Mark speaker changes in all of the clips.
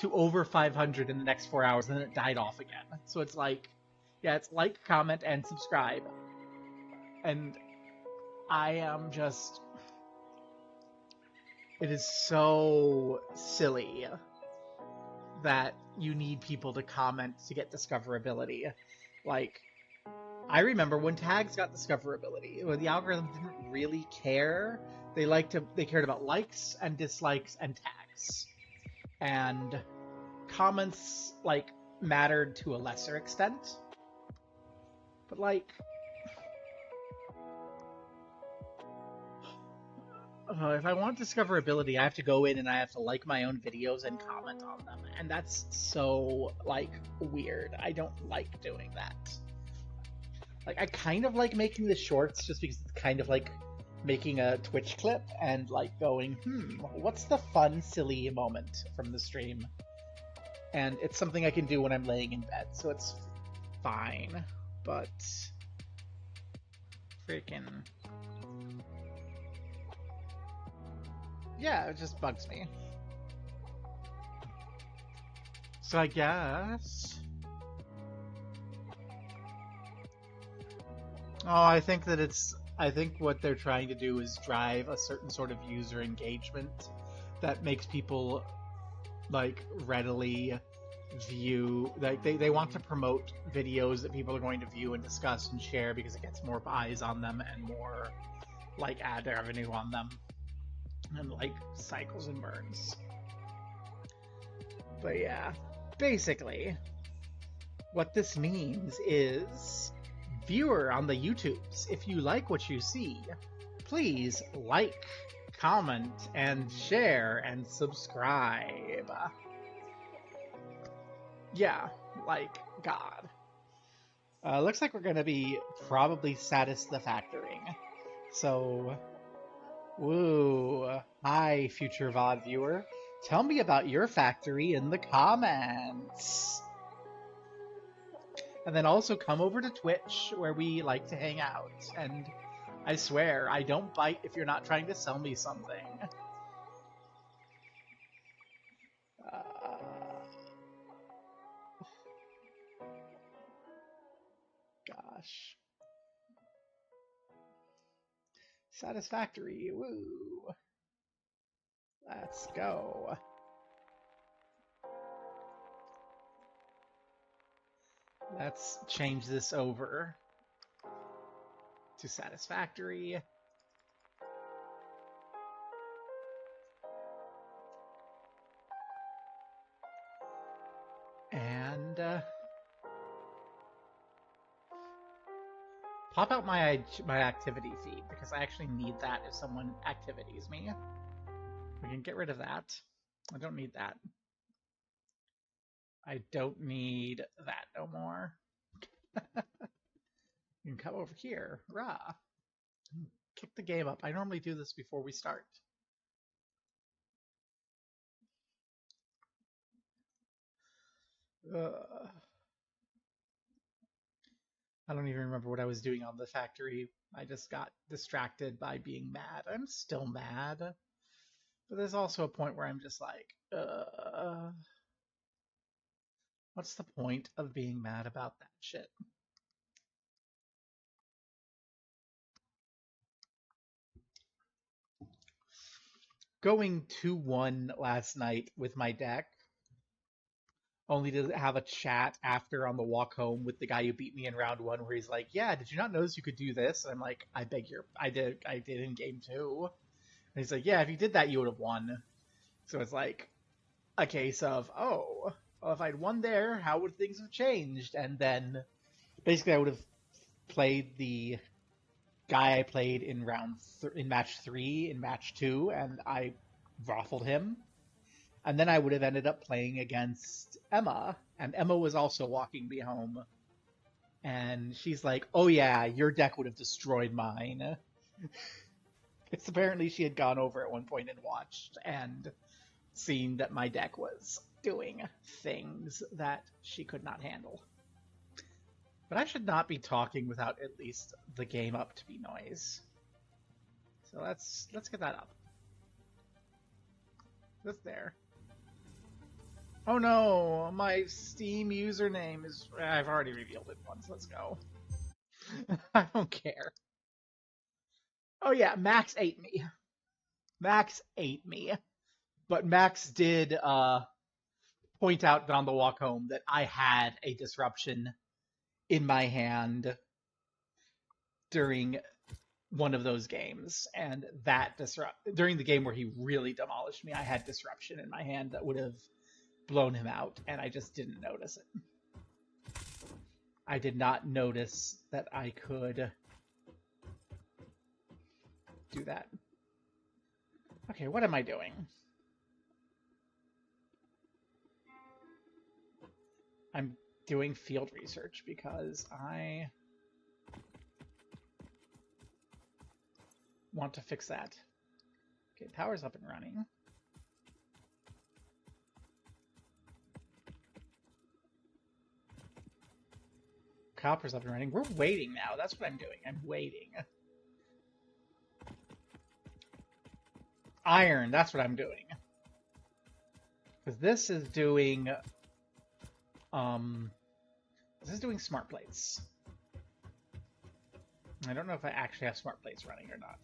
Speaker 1: to over 500 in the next 4 hours, and then it died off again. So it's like, yeah, it's like, comment, and subscribe. And I am just... It is so silly that you need people to comment to get discoverability. Like, I remember when tags got discoverability, when the algorithm didn't really care. They cared about likes and dislikes and tags. And comments, like, mattered to a lesser extent. But, like, if I want discoverability, I have to go in and I have to like my own videos and comment on them. And that's so, like, weird. I don't like doing that. Like, I kind of like making the shorts just because it's kind of like making a Twitch clip and, like, going, what's the fun, silly moment from the stream? And it's something I can do when I'm laying in bed, so it's fine. But... freaking... yeah, it just bugs me. So I guess... oh, I think what they're trying to do is drive a certain sort of user engagement that makes people, like, readily view... like, they want to promote videos that people are going to view and discuss and share because it gets more eyes on them and more, like, ad revenue on them. And, like, cycles and burns. But yeah, basically, what this means is, viewer on the YouTubes, if you like what you see, please like, comment, and share, and subscribe. Yeah, like, God. Looks like we're gonna be probably Satisfactoting. So... woo. Hi, future VOD viewer. Tell me about your factory in the comments. And then also come over to Twitch, where we like to hang out. And I swear, I don't bite if you're not trying to sell me something. Gosh. Satisfactory, woo. Let's go. Let's change this over to Satisfactory. And pop out my activity feed, because I actually need that if someone activities me. We can get rid of that. I don't need that. I don't need that no more. You can come over here. Rah. Kick the game up. I normally do this before we start. I don't even remember what I was doing on the factory. I just got distracted by being mad. I'm still mad. But there's also a point where I'm just like, what's the point of being mad about that shit? Going 2-1 last night with my deck, only to have a chat after on the walk home with the guy who beat me in round 1, where he's like, yeah, did you not notice you could do this? And I'm like, I did in game 2. And he's like, yeah, if you did that, you would have won. So it's like a case of, oh, well, if I'd won there, how would things have changed? And then basically I would have played the guy I played in in match 3, in match 2, and I raffled him. And then I would have ended up playing against Emma, and Emma was also walking me home. And she's like, oh yeah, your deck would have destroyed mine. It's apparently she had gone over at one point and watched and seen that my deck was doing things that she could not handle. But I should not be talking without at least the game up to be noise. So let's get that up. That's there. Oh no, my Steam username is... I've already revealed it once, let's go. I don't care. Oh yeah, Max ate me. Max ate me. But Max did point out that on the walk home that I had a disruption in my hand during one of those games, and that during the game where he really demolished me, I had disruption in my hand that would have blown him out, and I just didn't notice it. I did not notice that I could do that. Okay, what am I doing? I'm doing field research because I want to fix that. Okay, power's up and running. Copper's up and running. We're waiting now. That's what I'm doing. I'm waiting. Iron, that's what I'm doing. Because this is doing smart plates. I don't know if I actually have smart plates running or not.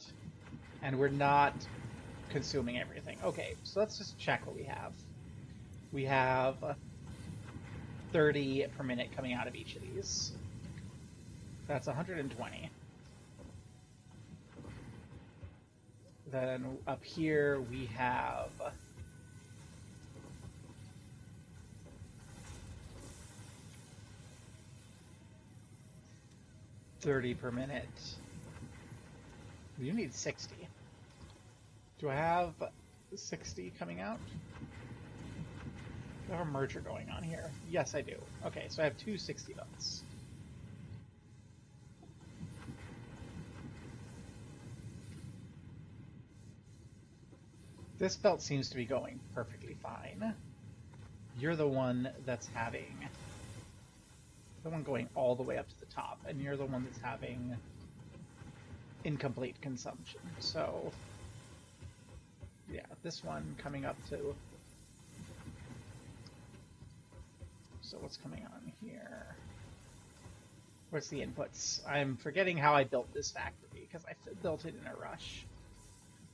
Speaker 1: And we're not consuming everything. Okay, so let's just check what we have. We have 30 per minute coming out of each of these. That's 120. Then up here we have $30 per minute. You need 60. Do I have 60 coming out? Do I have a merger going on here? Yes, I do. Okay, so I have two 60 belts. This belt seems to be going perfectly fine. You're the one that's having... the one going all the way up to the top, and you're the one that's having incomplete consumption. So, yeah, this one coming up to... So what's coming on here? What's the inputs? I'm forgetting how I built this factory, because I built it in a rush.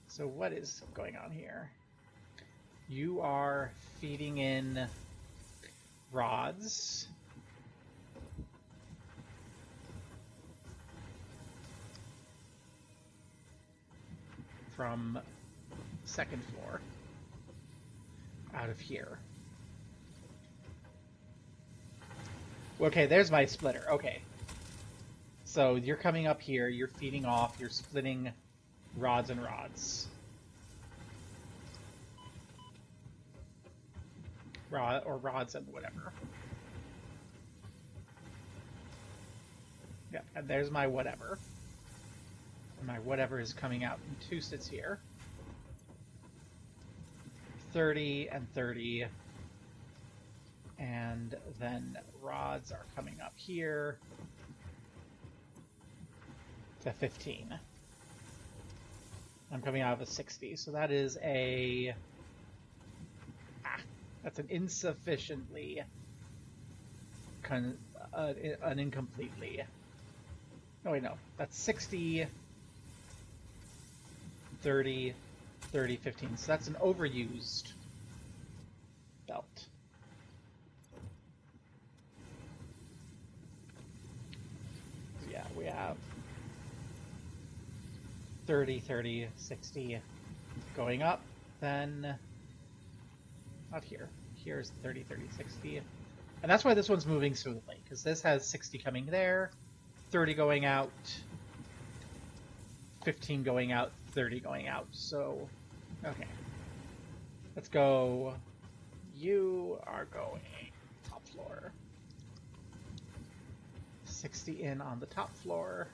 Speaker 1: So what is going on here? You are feeding in rods. From second floor out of here. Okay, there's my splitter. Okay. So you're coming up here, you're feeding off, you're splitting rods and rods. Or rods and whatever. Yeah, and there's my whatever. And my whatever is coming out in two sits here. 30 and 30. And then rods are coming up here to 15. I'm coming out of a 60, so that is a... that's an insufficiently... an incompletely... No, wait, no. That's 60, 30, 30, 15. So that's an overused belt. So yeah, we have 30, 30, 60 going up, then not here. Here's 30, 30, 60. And that's why this one's moving smoothly, because this has 60 coming there, 30 going out, 15 going out, 30 going out. So, okay. Let's go. You are going top floor. 60 in on the top floor.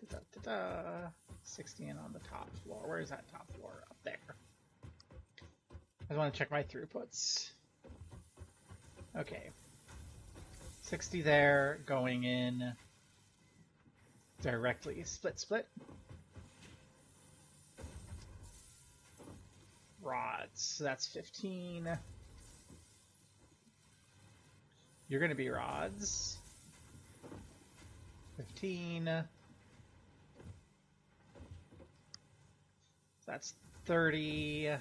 Speaker 1: Da-da-da-da. 60 in on the top floor. Where is that top floor? Up there. I just want to check my throughputs. Okay. 60 there, going in directly. Split, split. rods. So that's 15. You're going to be rods. 15. That's 30.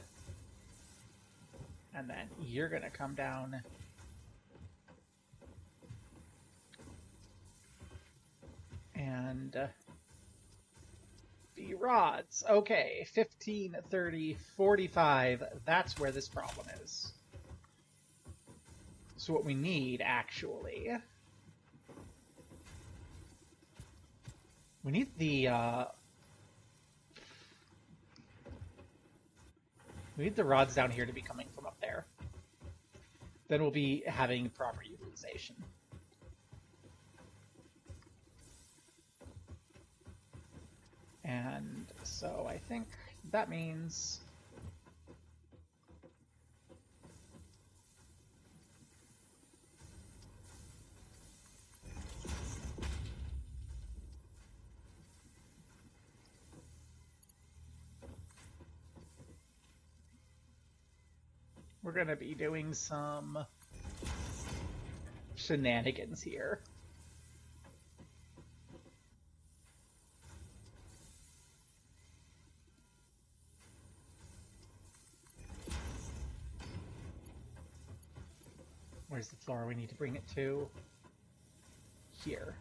Speaker 1: And then you're going to come down. And be rods. Okay, 15, 30, 45. That's where this problem is. So what we need, actually... We need the, we need the rods down here to be coming from up there. Then we'll be having proper utilization. And so I think that means... we're going to be doing some shenanigans here. Where's the floor we need to bring it to? Here.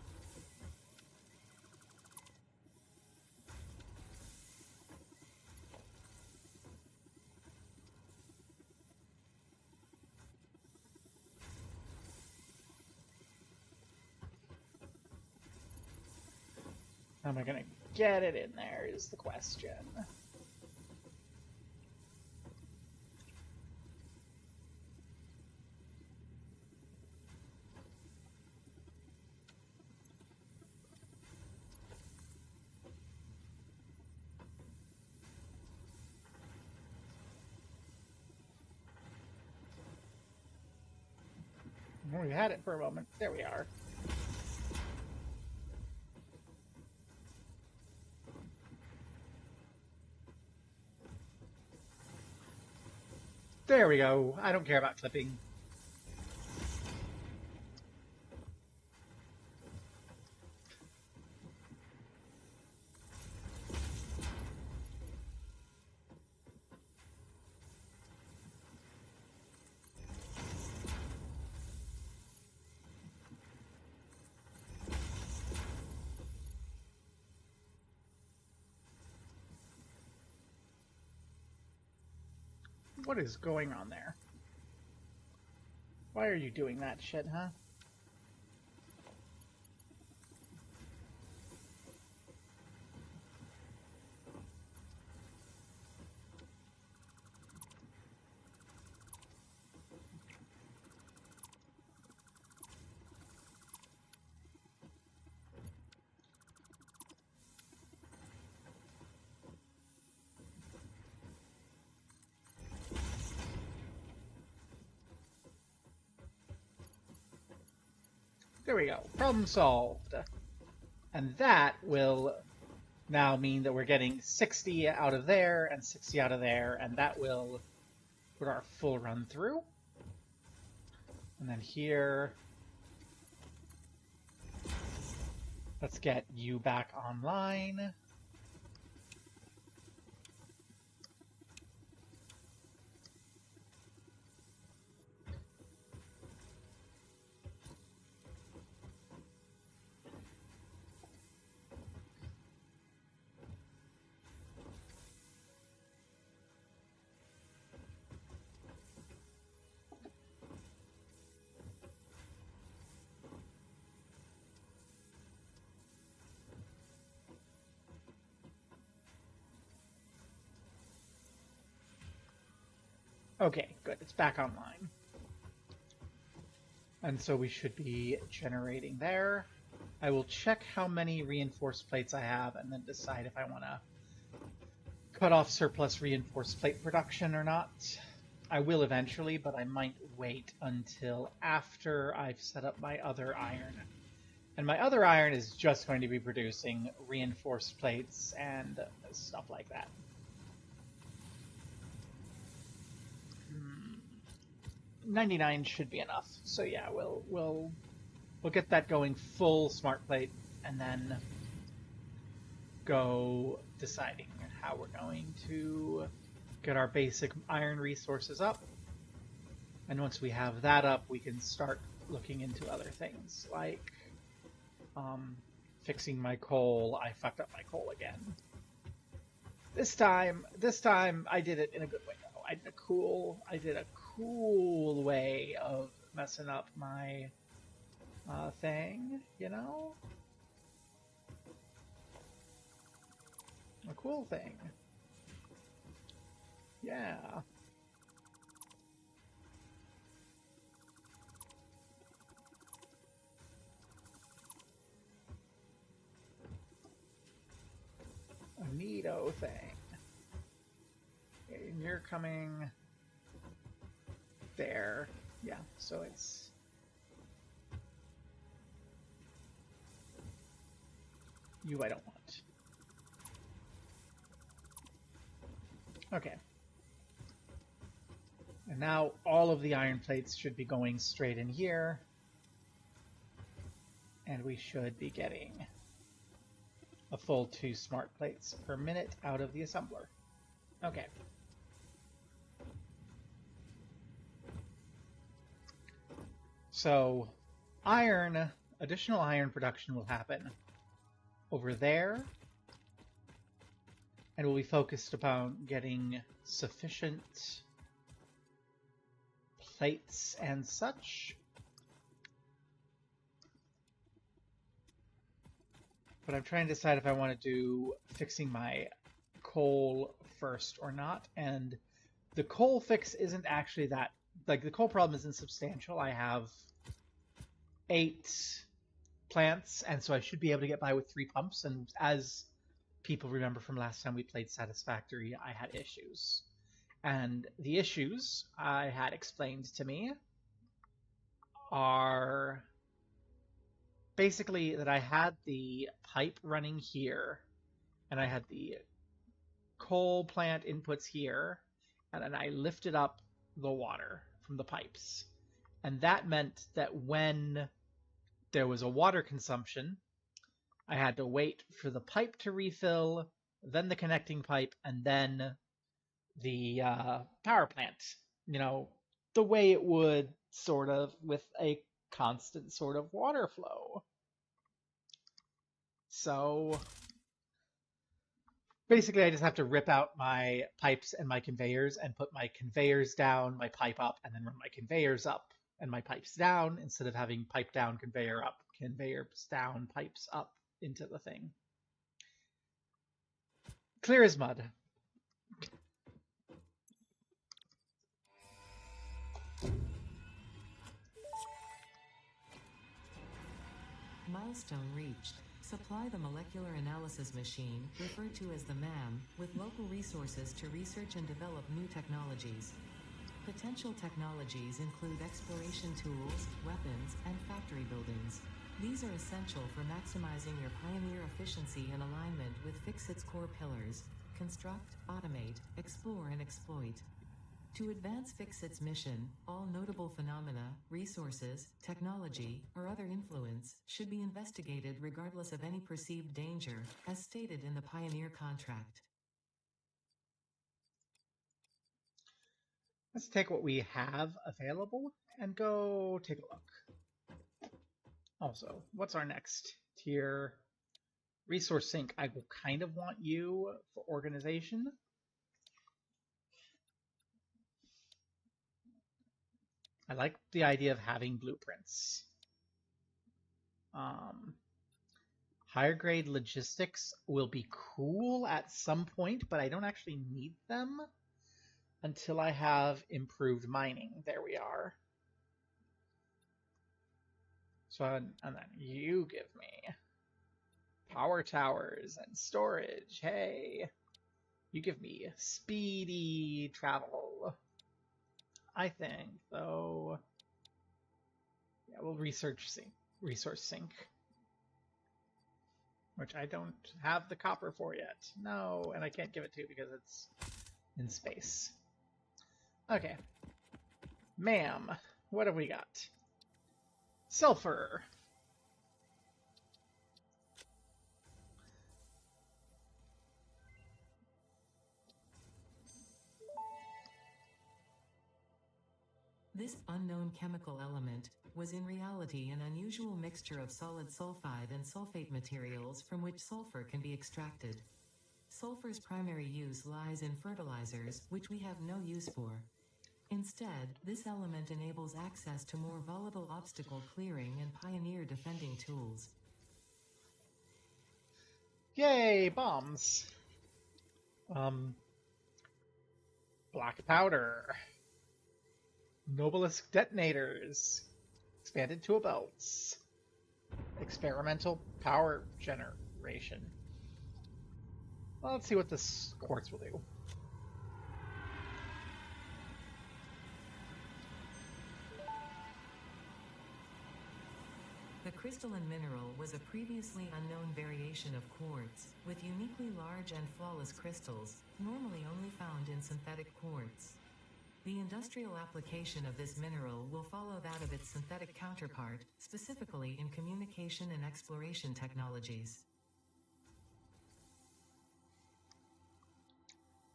Speaker 1: How am I going to get it in there is the question. We had it for a moment. There we are. There we go. I don't care about clipping. What is going on there? Why are you doing that shit, huh? There we go. Problem solved. And that will now mean that we're getting 60 out of there and 60 out of there, and that will put our full run through. And then here, let's get you back online. Okay, good. It's back online. And so we should be generating there. I will check how many reinforced plates I have and then decide if I want to cut off surplus reinforced plate production or not. I will eventually, but I might wait until after I've set up my other iron. And my other iron is just going to be producing reinforced plates and stuff like that. 99 should be enough. So yeah, we'll get that going full smart plate, and then go deciding how we're going to get our basic iron resources up. And once we have that up, we can start looking into other things like fixing my coal. I fucked up my coal again. This time I did it in a good way though. I did a cool way of messing up my thing, you know? A cool thing. Yeah. A neato thing. And you're coming there. Yeah, so it's you I don't want. Okay. And now all of the iron plates should be going straight in here. And we should be getting a full 2 smart plates per minute out of the assembler. Okay. So additional iron production will happen over there, and we'll be focused upon getting sufficient plates and such. But I'm trying to decide if I want to do fixing my coal first or not, and the coal fix isn't actually that, like, the coal problem isn't substantial. I have 8 plants, and so I should be able to get by with 3 pumps, and as people remember from last time we played Satisfactory, I had issues. And the issues I had explained to me are basically that I had the pipe running here, and I had the coal plant inputs here, and then I lifted up the water from the pipes. And that meant that when there was a water consumption, I had to wait for the pipe to refill, then the connecting pipe, and then the power plant. You know, the way it would sort of with a constant sort of water flow. So basically I just have to rip out my pipes and my conveyors and put my conveyors down, my pipe up, and then run my conveyors up and my pipes down instead of having pipe down, conveyor up, conveyors down, pipes up into the thing. Clear as mud.
Speaker 2: Milestone reached. Supply the molecular analysis machine, referred to as the MAM, with local resources to research and develop new technologies. Potential technologies include exploration tools, weapons, and factory buildings. These are essential for maximizing your Pioneer efficiency in alignment with Fixit's core pillars: construct, automate, explore, and exploit. To advance Fixit's mission, all notable phenomena, resources, technology, or other influence should be investigated regardless of any perceived danger, as stated in the Pioneer contract.
Speaker 1: Let's take what we have available and go take a look. Also, what's our next tier? Resource sink. I will kind of want you for organization. I like the idea of having blueprints. Higher grade logistics will be cool at some point, but I don't actually need them until I have improved mining. There we are. So, and then you give me power towers and storage. Hey, you give me speedy travel. I think, though, yeah, we'll resource sync, which I don't have the copper for yet. No, and I can't give it to you because it's in space. Okay. Ma'am, what have we got? Sulfur.
Speaker 2: This unknown chemical element was in reality an unusual mixture of solid sulfide and sulfate materials from which sulfur can be extracted. Sulfur's primary use lies in fertilizers, which we have no use for. Instead, this element enables access to more volatile obstacle clearing and pioneer defending tools.
Speaker 1: Yay, bombs. Black powder. Noblisk detonators. Expanded to belts. Experimental power generation. Well, let's see what this quartz will do.
Speaker 2: The crystalline mineral was a previously unknown variation of quartz, with uniquely large and flawless crystals, normally only found in synthetic quartz. The industrial application of this mineral will follow that of its synthetic counterpart, specifically in communication and exploration technologies.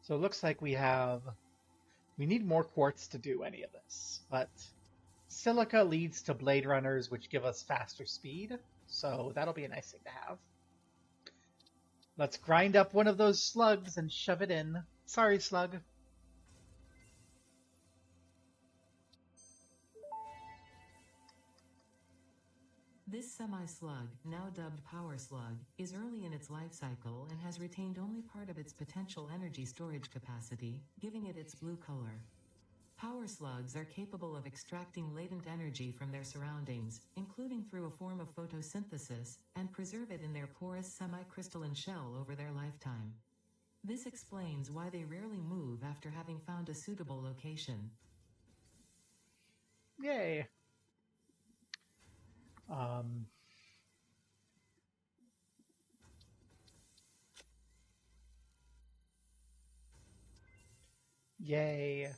Speaker 1: So it looks like we need more quartz to do any of this, but silica leads to blade runners, which give us faster speed, so that'll be a nice thing to have. Let's grind up one of those slugs and shove it in. Sorry, slug.
Speaker 2: This semi-slug, now dubbed power slug, is early in its life cycle and has retained only part of its potential energy storage capacity, giving it its blue color. Power slugs are capable of extracting latent energy from their surroundings, including through a form of photosynthesis, and preserve it in their porous semi-crystalline shell over their lifetime. This explains why they rarely move after having found a suitable location.
Speaker 1: Yay. Yay.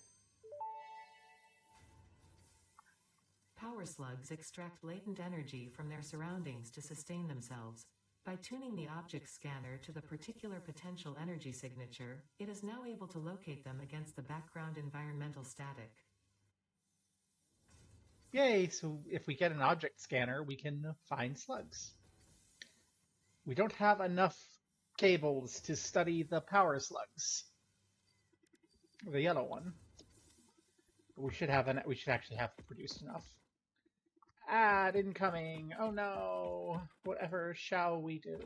Speaker 2: Power slugs extract latent energy from their surroundings to sustain themselves. By tuning the object scanner to the particular potential energy signature, it is now able to locate them against the background environmental static.
Speaker 1: Yay, so if we get an object scanner, we can find slugs. We don't have enough cables to study the power slugs. The yellow one. We should actually have produced enough. Ad incoming. Oh no. Whatever shall we do?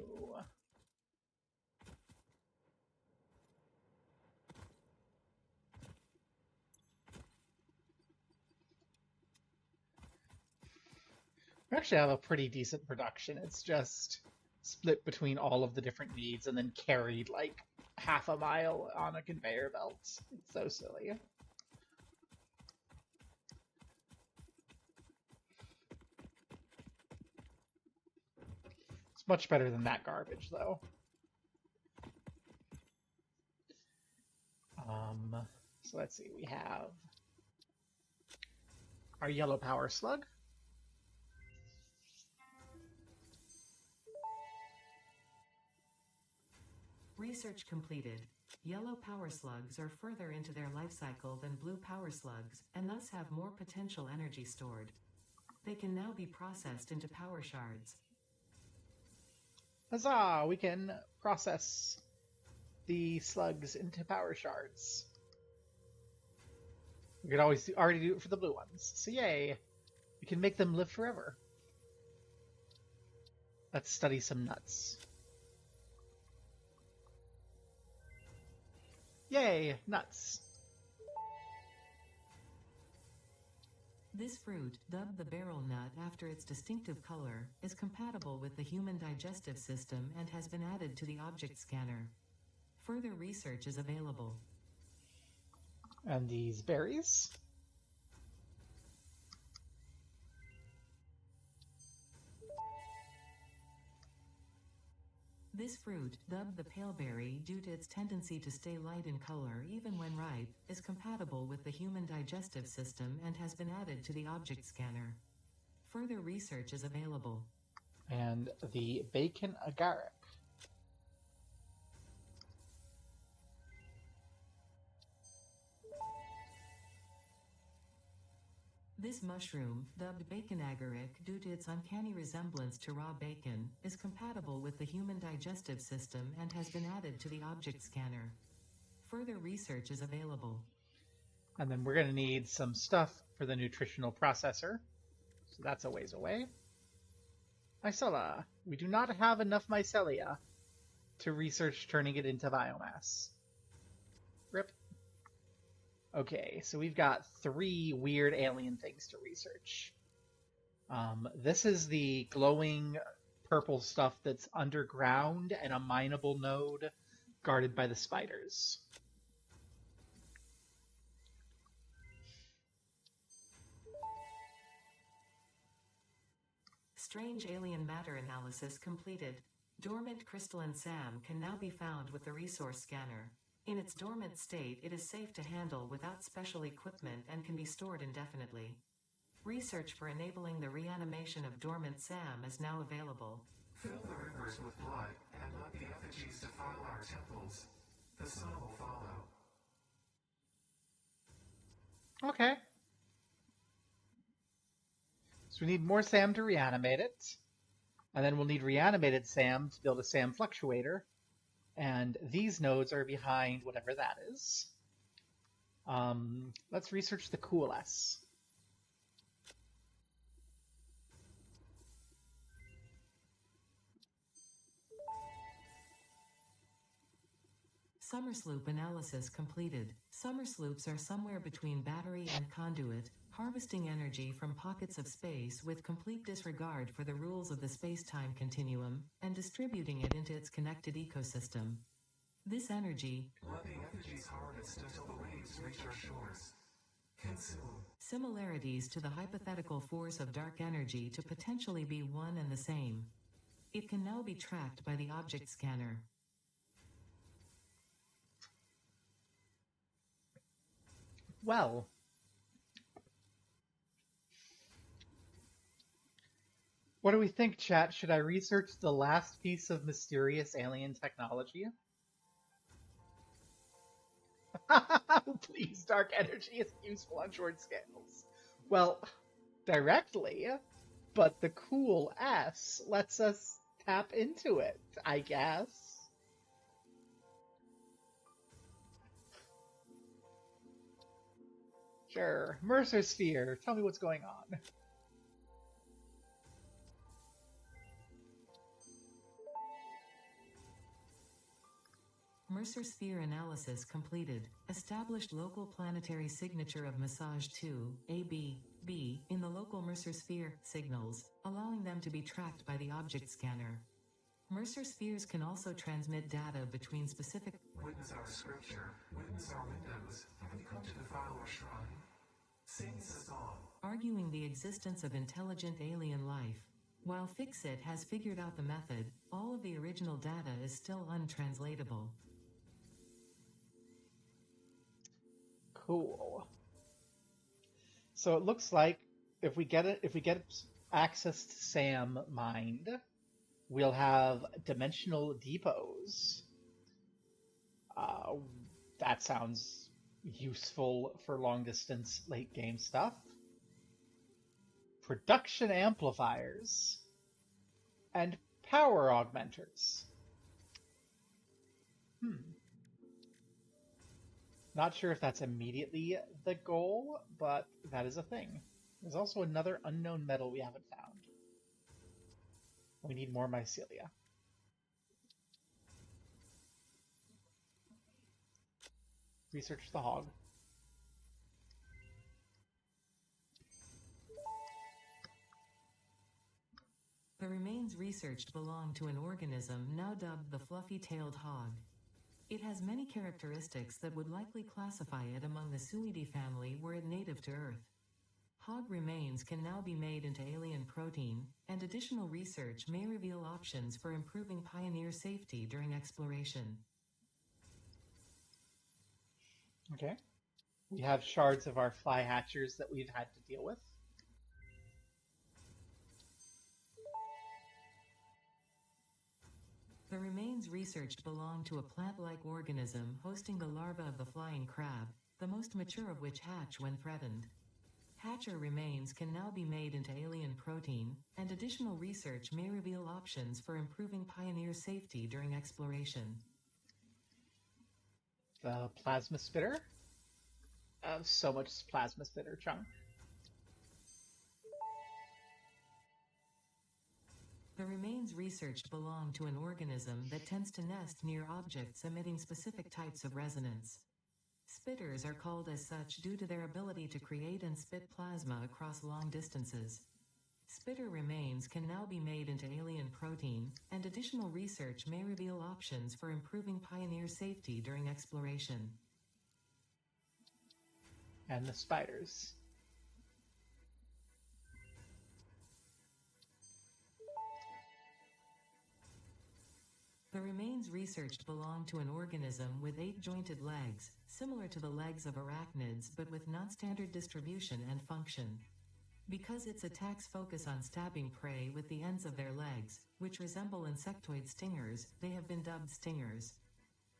Speaker 1: We actually have a pretty decent production. It's just split between all of the different needs and then carried like half a mile on a conveyor belt. It's so silly. It's much better than that garbage, though. So let's see. We have our yellow power slug.
Speaker 2: Research completed. Yellow power slugs are further into their life cycle than blue power slugs, and thus have more potential energy stored. They can now be processed into power shards.
Speaker 1: Huzzah! We can process the slugs into power shards. We could already do it for the blue ones. So yay! We can make them live forever. Let's study some nuts. Yay! Nuts!
Speaker 2: This fruit, dubbed the barrel nut after its distinctive color, is compatible with the human digestive system and has been added to the object scanner. Further research is available.
Speaker 1: And these berries.
Speaker 2: This fruit, dubbed the paleberry due to its tendency to stay light in color even when ripe, is compatible with the human digestive system and has been added to the object scanner. Further research is available.
Speaker 1: And the bacon agaric.
Speaker 2: This mushroom, dubbed bacon agaric due to its uncanny resemblance to raw bacon, is compatible with the human digestive system and has been added to the object scanner. Further research is available.
Speaker 1: And then we're going to need some stuff for the nutritional processor. So that's a ways away. Mycella. We do not have enough mycelia to research turning it into biomass. Rip. Okay, so we've got 3 weird alien things to research. This is the glowing purple stuff that's underground and a mineable node guarded by the spiders.
Speaker 2: Strange alien matter analysis completed. Dormant crystalline SAM can now be found with the resource scanner. In its dormant state, it is safe to handle without special equipment and can be stored indefinitely. Research for enabling the reanimation of dormant SAM is now available.
Speaker 3: Fill the rivers with blood and let the effigies defile our temples. The sun will follow.
Speaker 1: Okay. So we need more SAM to reanimate it. And then we'll need reanimated SAM to build a SAM fluctuator. And these nodes are behind whatever that is. Let's research the cool S.
Speaker 2: Summersloop analysis completed. Summersloops are somewhere between battery and conduit, harvesting energy from pockets of space with complete disregard for the rules of the space-time continuum, and distributing it into its connected ecosystem. This energy,
Speaker 3: Let the effigies harvest until the waves reach our shores. Consume.
Speaker 2: similarities to the hypothetical force of dark energy to potentially be one and the same. It can now be tracked by the object scanner.
Speaker 1: Well, what do we think, chat? Should I research the last piece of mysterious alien technology? Please, dark energy is useful on short scales. Well, directly, but the cool S lets us tap into it, I guess. Sure. Mercer Sphere, tell me what's going on.
Speaker 2: Mercer sphere analysis completed. Established local planetary signature of massage 2, AB, in the local Mercer sphere signals, allowing them to be tracked by the object scanner. Mercer spheres can also transmit data between specific.
Speaker 3: Witness our scripture. Witness our windows. Have you come to defile our shrine? Sing this song.
Speaker 2: Arguing the existence of intelligent alien life. While Fixit has figured out the method, all of the original data is still untranslatable.
Speaker 1: Cool. So it looks like if we get access to Sam Mind, we'll have dimensional depots. That sounds useful for long distance late game stuff. Production amplifiers and power augmenters. Not sure if that's immediately the goal, but that is a thing. There's also another unknown metal we haven't found. We need more mycelia. Research the hog.
Speaker 2: The remains researched belong to an organism now dubbed the fluffy-tailed hog. It has many characteristics that would likely classify it among the Suidae family were it native to Earth. Hog remains can now be made into alien protein, and additional research may reveal options for improving Pioneer safety during exploration.
Speaker 1: Okay. We have shards of our fly hatchers that we've had to deal with.
Speaker 2: The remains researched belong to a plant-like organism hosting the larva of the flying crab, the most mature of which hatch when threatened. Hatcher remains can now be made into alien protein, and additional research may reveal options for improving Pioneer safety during exploration.
Speaker 1: The plasma spitter. So much plasma spitter chunk.
Speaker 2: The remains researched belong to an organism that tends to nest near objects emitting specific types of resonance. Spitters are called as such due to their ability to create and spit plasma across long distances. Spitter remains can now be made into alien protein, and additional research may reveal options for improving Pioneer safety during exploration.
Speaker 1: And the spiders.
Speaker 2: The remains researched belong to an organism with 8 jointed legs, similar to the legs of arachnids but with non-standard distribution and function. Because its attacks focus on stabbing prey with the ends of their legs, which resemble insectoid stingers, they have been dubbed stingers.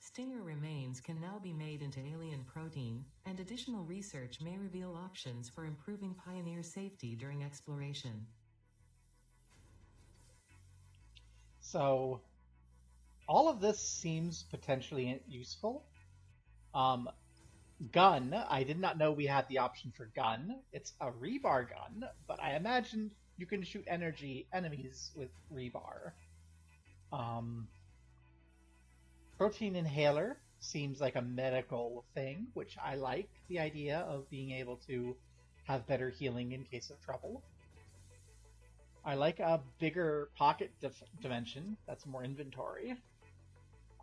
Speaker 2: Stinger remains can now be made into alien protein, and additional research may reveal options for improving Pioneer safety during exploration.
Speaker 1: So, all of this seems potentially useful. Gun, I did not know we had the option for gun. It's a rebar gun, but I imagine you can shoot enemies with rebar. Protein inhaler seems like a medical thing, which I like the idea of being able to have better healing in case of trouble. I like a bigger pocket dimension. That's more inventory.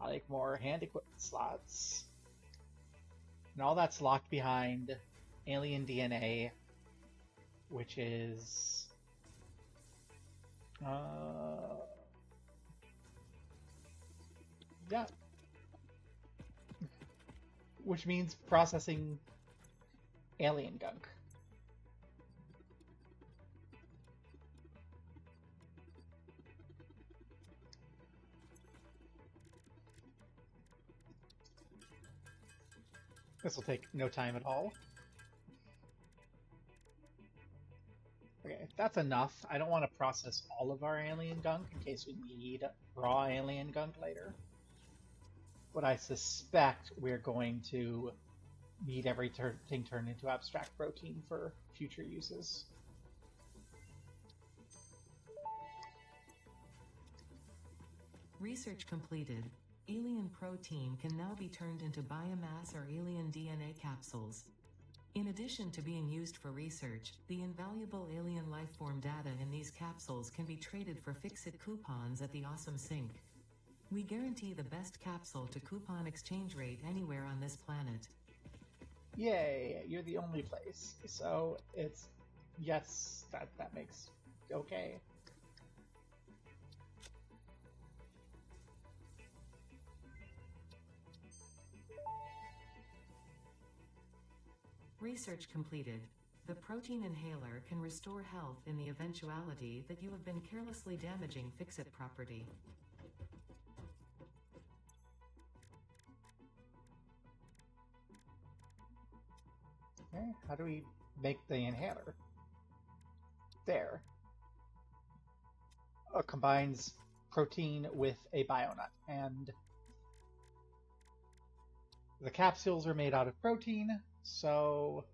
Speaker 1: I like more hand equipment slots. And all that's locked behind alien DNA, which is... yeah. Which means processing alien gunk. This will take no time at all. Okay, that's enough. I don't want to process all of our alien gunk in case we need raw alien gunk later. But I suspect we're going to need everything turned into abstract protein for future uses.
Speaker 2: Research completed. Alien protein can now be turned into biomass or alien DNA capsules. In addition to being used for research, the invaluable alien lifeform data in these capsules can be traded for fix-it coupons at the Awesome Sink. We guarantee the best capsule to coupon exchange rate anywhere on this planet.
Speaker 1: Yay, you're the only place. So it's, yes, that makes okay.
Speaker 2: Research completed. The protein inhaler can restore health in the eventuality that you have been carelessly damaging fix-it property.
Speaker 1: Okay, how do we make the inhaler? There. Combines protein with a bionut, and the capsules are made out of protein, so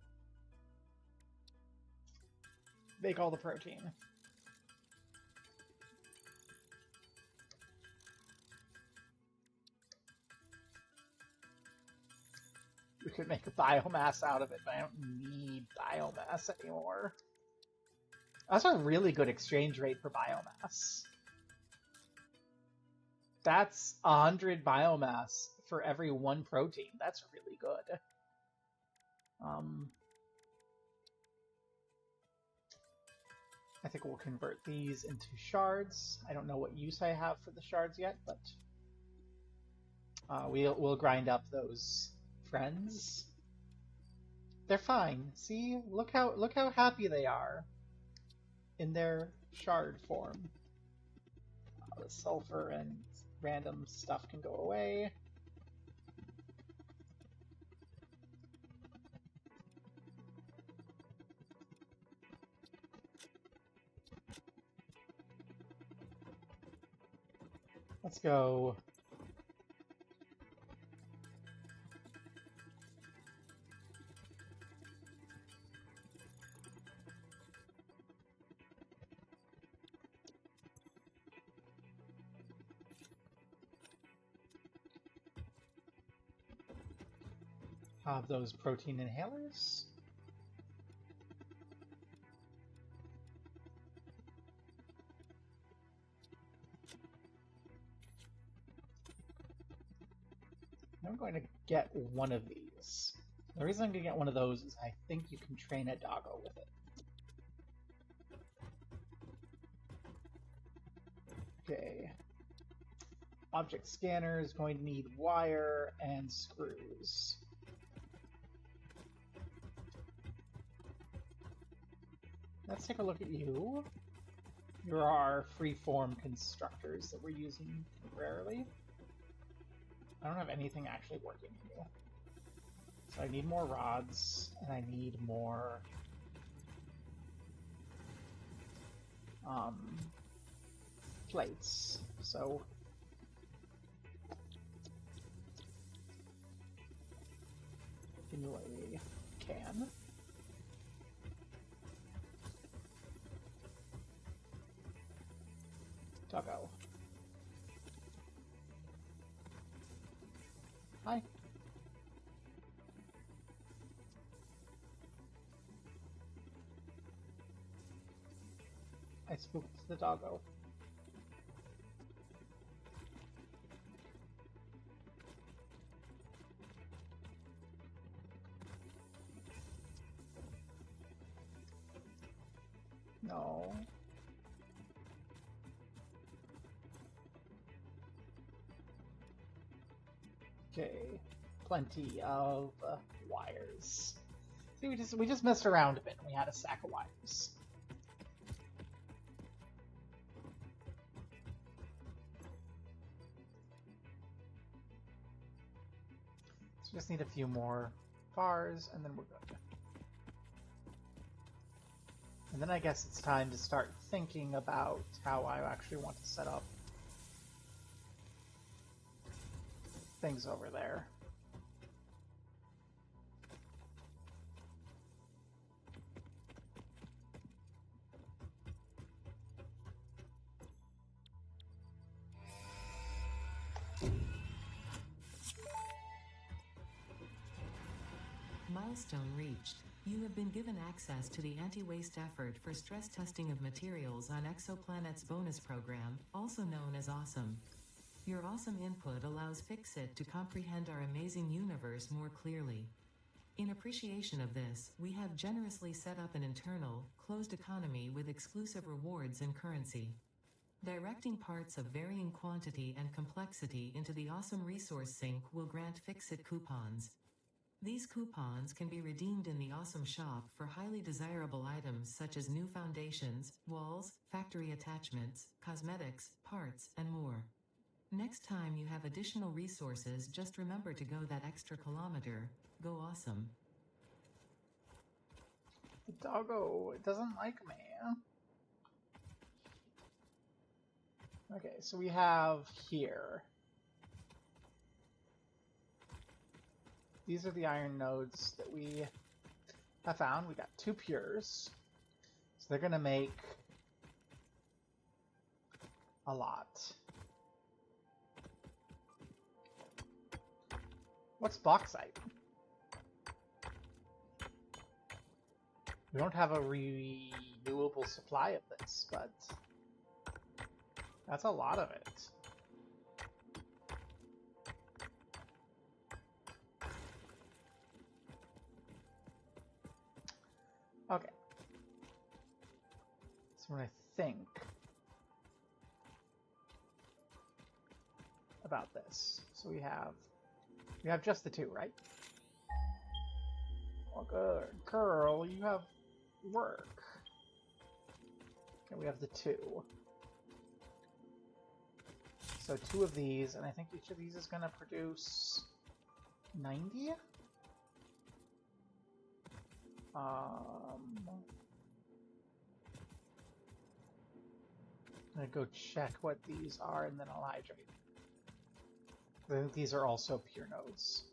Speaker 1: make all the protein. We could make a biomass out of it, but I don't need biomass anymore. That's a really good exchange rate for biomass. That's 100 biomass for every 1 protein. That's really good. I think we'll convert these into shards. I don't know what use I have for the shards yet, but we'll grind up those friends. They're fine. See, look how happy they are in their shard form. The sulfur and random stuff can go away. Let's go. Have those protein inhalers. I'm going to get one of these. The reason I'm going to get one of those is I think you can train a doggo with it. Okay. Object scanner is going to need wire and screws. Let's take a look at you. You're our freeform constructors that we're using temporarily. I don't have anything actually working here. So I need more rods, and I need more plates. So give me a can. Doggo. Hi. I spooked the doggo. No. Okay. Plenty of wires. See, we just messed around a bit. We had a sack of wires. So we just need a few more bars, and then we're good. And then I guess it's time to start thinking about how I actually want to set up things over there.
Speaker 2: Milestone reached. You have been given access to the anti-waste effort for stress testing of materials on Exoplanet's bonus program, also known as Awesome. Your awesome input allows Fixit to comprehend our amazing universe more clearly. In appreciation of this, we have generously set up an internal, closed economy with exclusive rewards and currency. Directing parts of varying quantity and complexity into the awesome resource sink will grant Fixit coupons. These coupons can be redeemed in the Awesome Shop for highly desirable items such as new foundations, walls, factory attachments, cosmetics, parts, and more. Next time you have additional resources, just remember to go that extra kilometer. Go awesome.
Speaker 1: The doggo, it doesn't like me. Okay, so we have here. These are the iron nodes that we have found. We got 2 pures. So they're going to make a lot. What's bauxite? We don't have a renewable supply of this, but that's a lot of it. Okay. So when I think about this, so we have just the two, right? Well, good girl, you have work. Okay, we have the two. So two of these, and I think each of these is going to produce 90? I'm going to go check what these are, and then I'll hydrate. I think these are also pure nodes.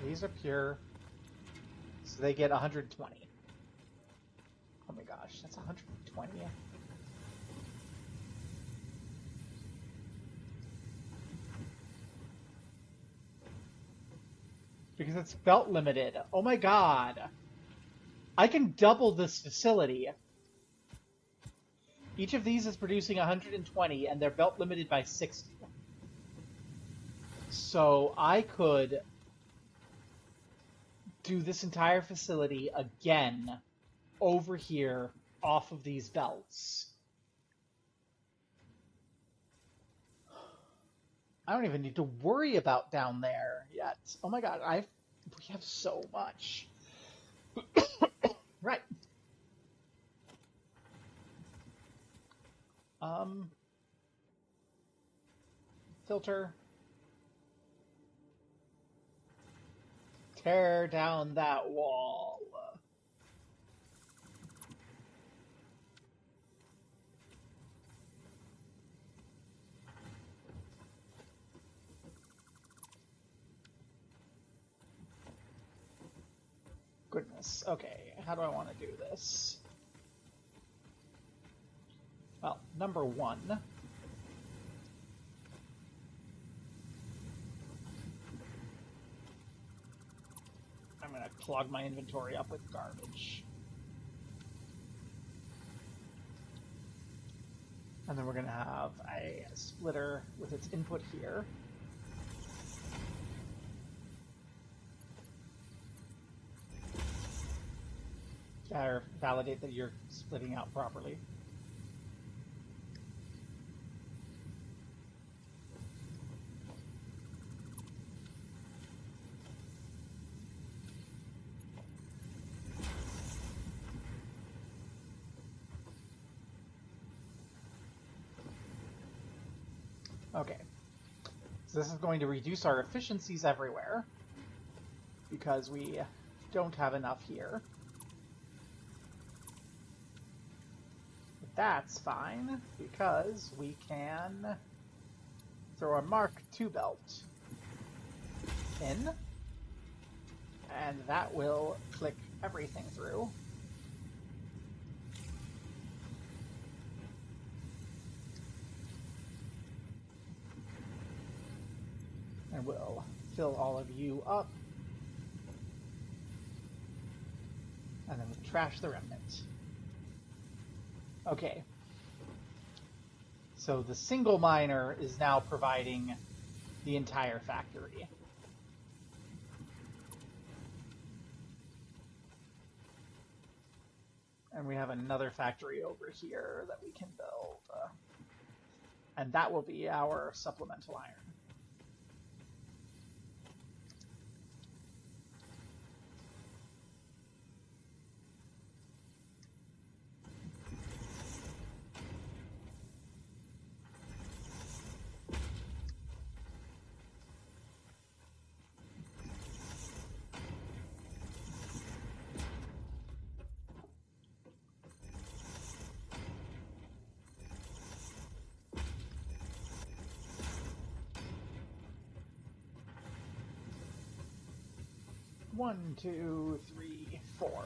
Speaker 1: These are pure, so they get 120. Oh my gosh, that's 120. Because it's belt limited. Oh my god. I can double this facility. Each of these is producing 120, and they're belt limited by 60. So I could do this entire facility again over here off of these belts. I don't even need to worry about down there yet. Oh my god, we have so much. Right. Filter. Tear down that wall. Goodness. Okay, how do I want to do this? Well, number one. I'm going to clog my inventory up with garbage. And then we're going to have a splitter with its input here. To validate that you're splitting out properly. Okay, so this is going to reduce our efficiencies everywhere because we don't have enough here. But that's fine because we can throw a Mark II belt in, and that will click everything through. And we'll fill all of you up. And then we'll trash the remnant. Okay. So the single miner is now providing the entire factory. And we have another factory over here that we can build. And that will be our supplemental iron. One, two, three, four.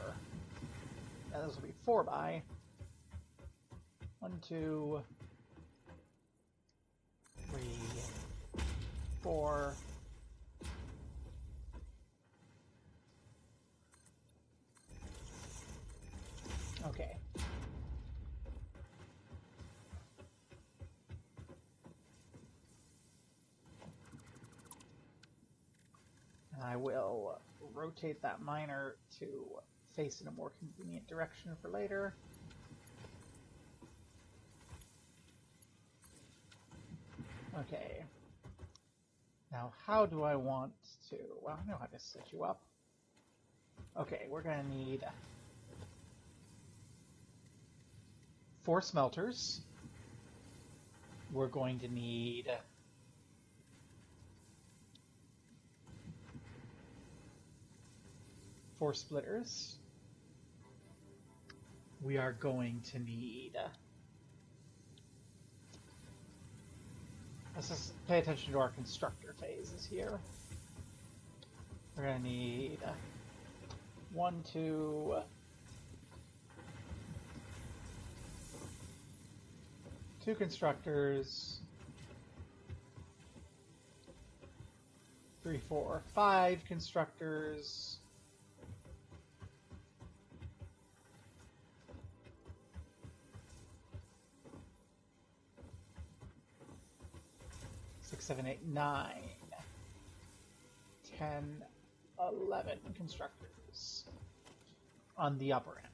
Speaker 1: And this will be 4 by. 1, 2, 3, 4. Okay. I will rotate that miner to face in a more convenient direction for later. Okay. Now, how do I want to... Well, I know how to set you up. Okay, we're going to need 4 smelters. We're going to need 4 splitters. We are going to need... Let's just pay attention to our constructor phases here. We're going to need 1, 2... 2 constructors, 3, 4, 5 constructors, 6, 7, 8, 9, 10, 11 constructors on the upper end.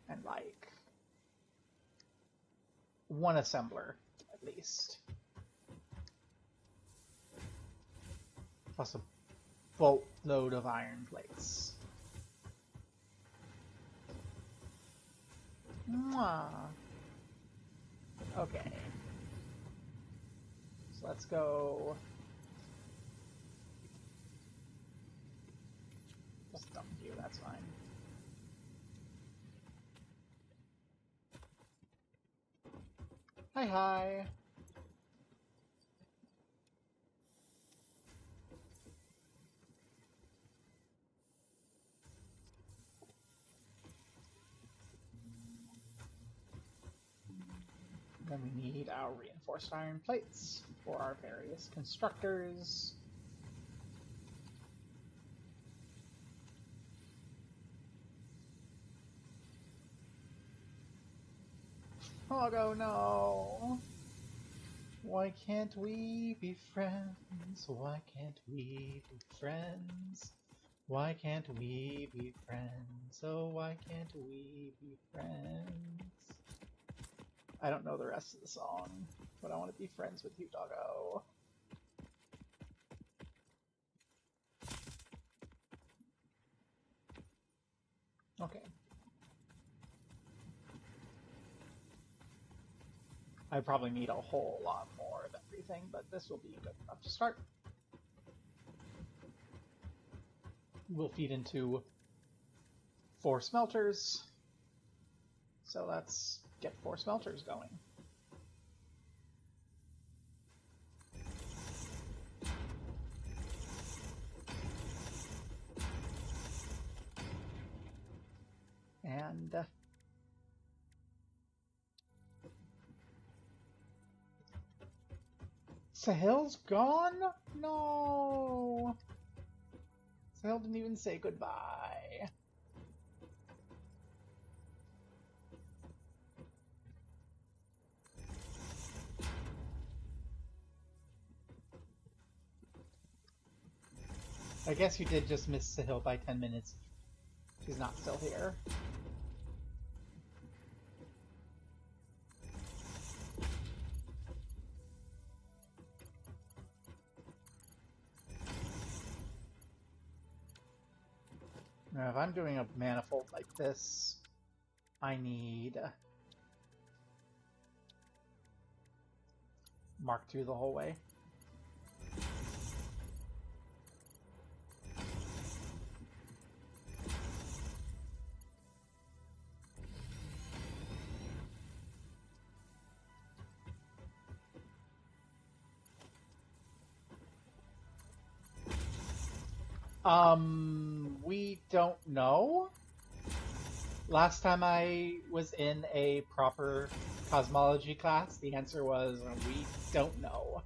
Speaker 1: And like 1 assembler, at least. Plus a boatload of iron plates. Mwah. Okay. So let's go... Just dump you, that's fine. Hi, hi. Then we need our reinforced iron plates for our various constructors. Oh no! Why can't we be friends? Why can't we be friends? Why can't we be friends? Oh, why can't we be friends? I don't know the rest of the song, but I want to be friends with you, doggo. Okay. I probably need a whole lot more of everything, but this will be good enough to start. We'll feed into 4 smelters. So let's get 4 smelters going. And Sahil's gone? No! Sahil didn't even say goodbye. I guess you did just miss Sahil by 10 minutes. She's not still here. Now, if I'm doing a manifold like this, I need Mark II the whole way. We don't know. Last time I was in a proper cosmology class, the answer was, we don't know.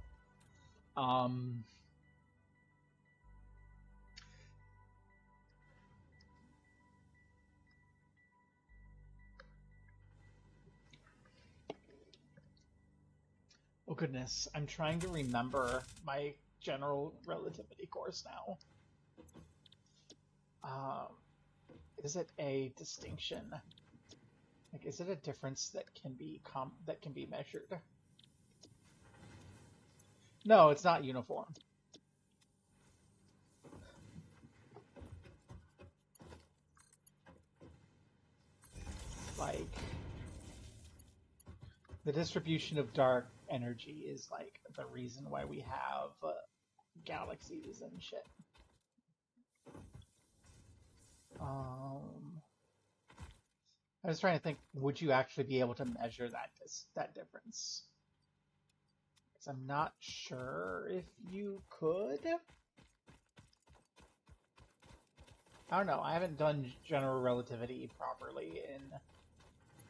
Speaker 1: goodness, I'm trying to remember my general relativity course now. Is it a distinction? Like, is it a difference that can be measured? No, it's not uniform. Like, the distribution of dark energy is like the reason why we have galaxies and shit. I was trying to think, would you actually be able to measure that difference? Because I'm not sure if you could. I don't know. I haven't done general relativity properly in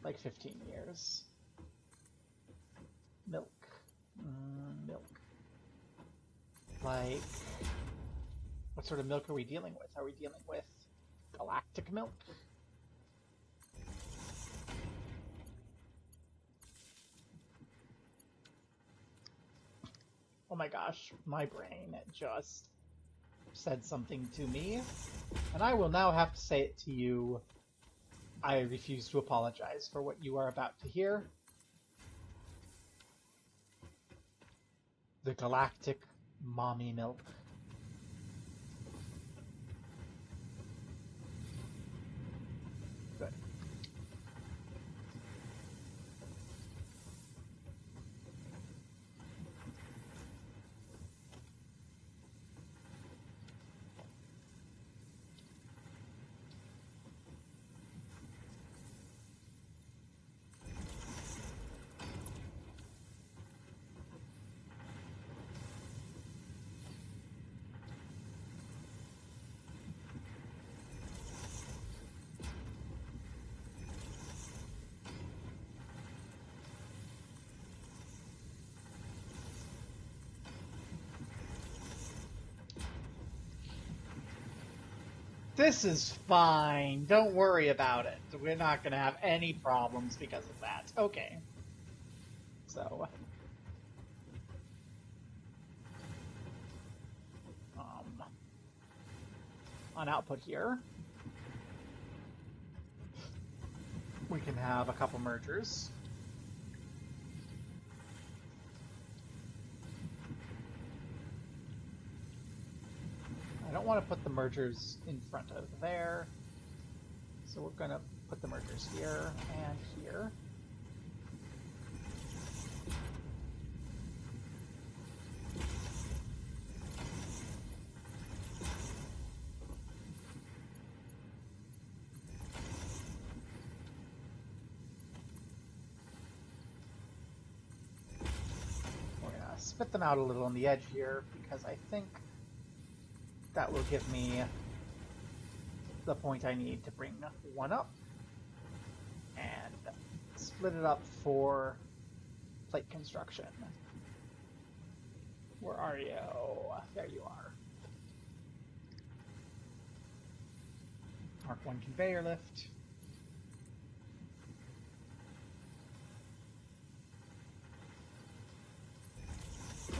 Speaker 1: like 15 years. Milk. Milk. Like, what sort of milk are we dealing with? Are we dealing with galactic milk? Oh my gosh, my brain just said something to me, and I will now have to say it to you. I refuse to apologize for what you are about to hear. The galactic mommy milk. Good. This is fine. Don't worry about it. We're not going to have any problems because of that. Okay. So, on output here, we can have a couple mergers. I don't want to put the mergers in front of there, so we're going to put the mergers here and here. We're going to spit them out a little on the edge here because I think that will give me the point I need to bring one up and split it up for plate construction. Where are you? There you are. Mark 1 conveyor lift.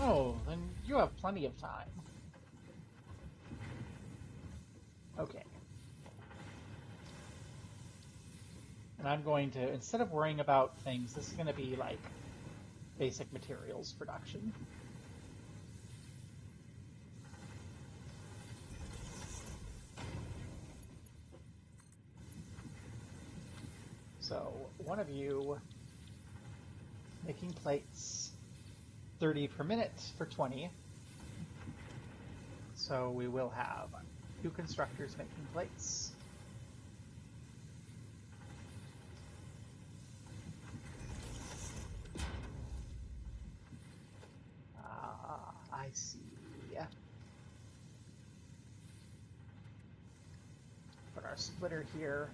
Speaker 1: Oh, then you have plenty of time. Okay. And I'm going to, instead of worrying about things, this is going to be like basic materials production. So, one of you making plates, 30 per minute for 20. So we will have 2 constructors making plates. I see. Put our splitter here.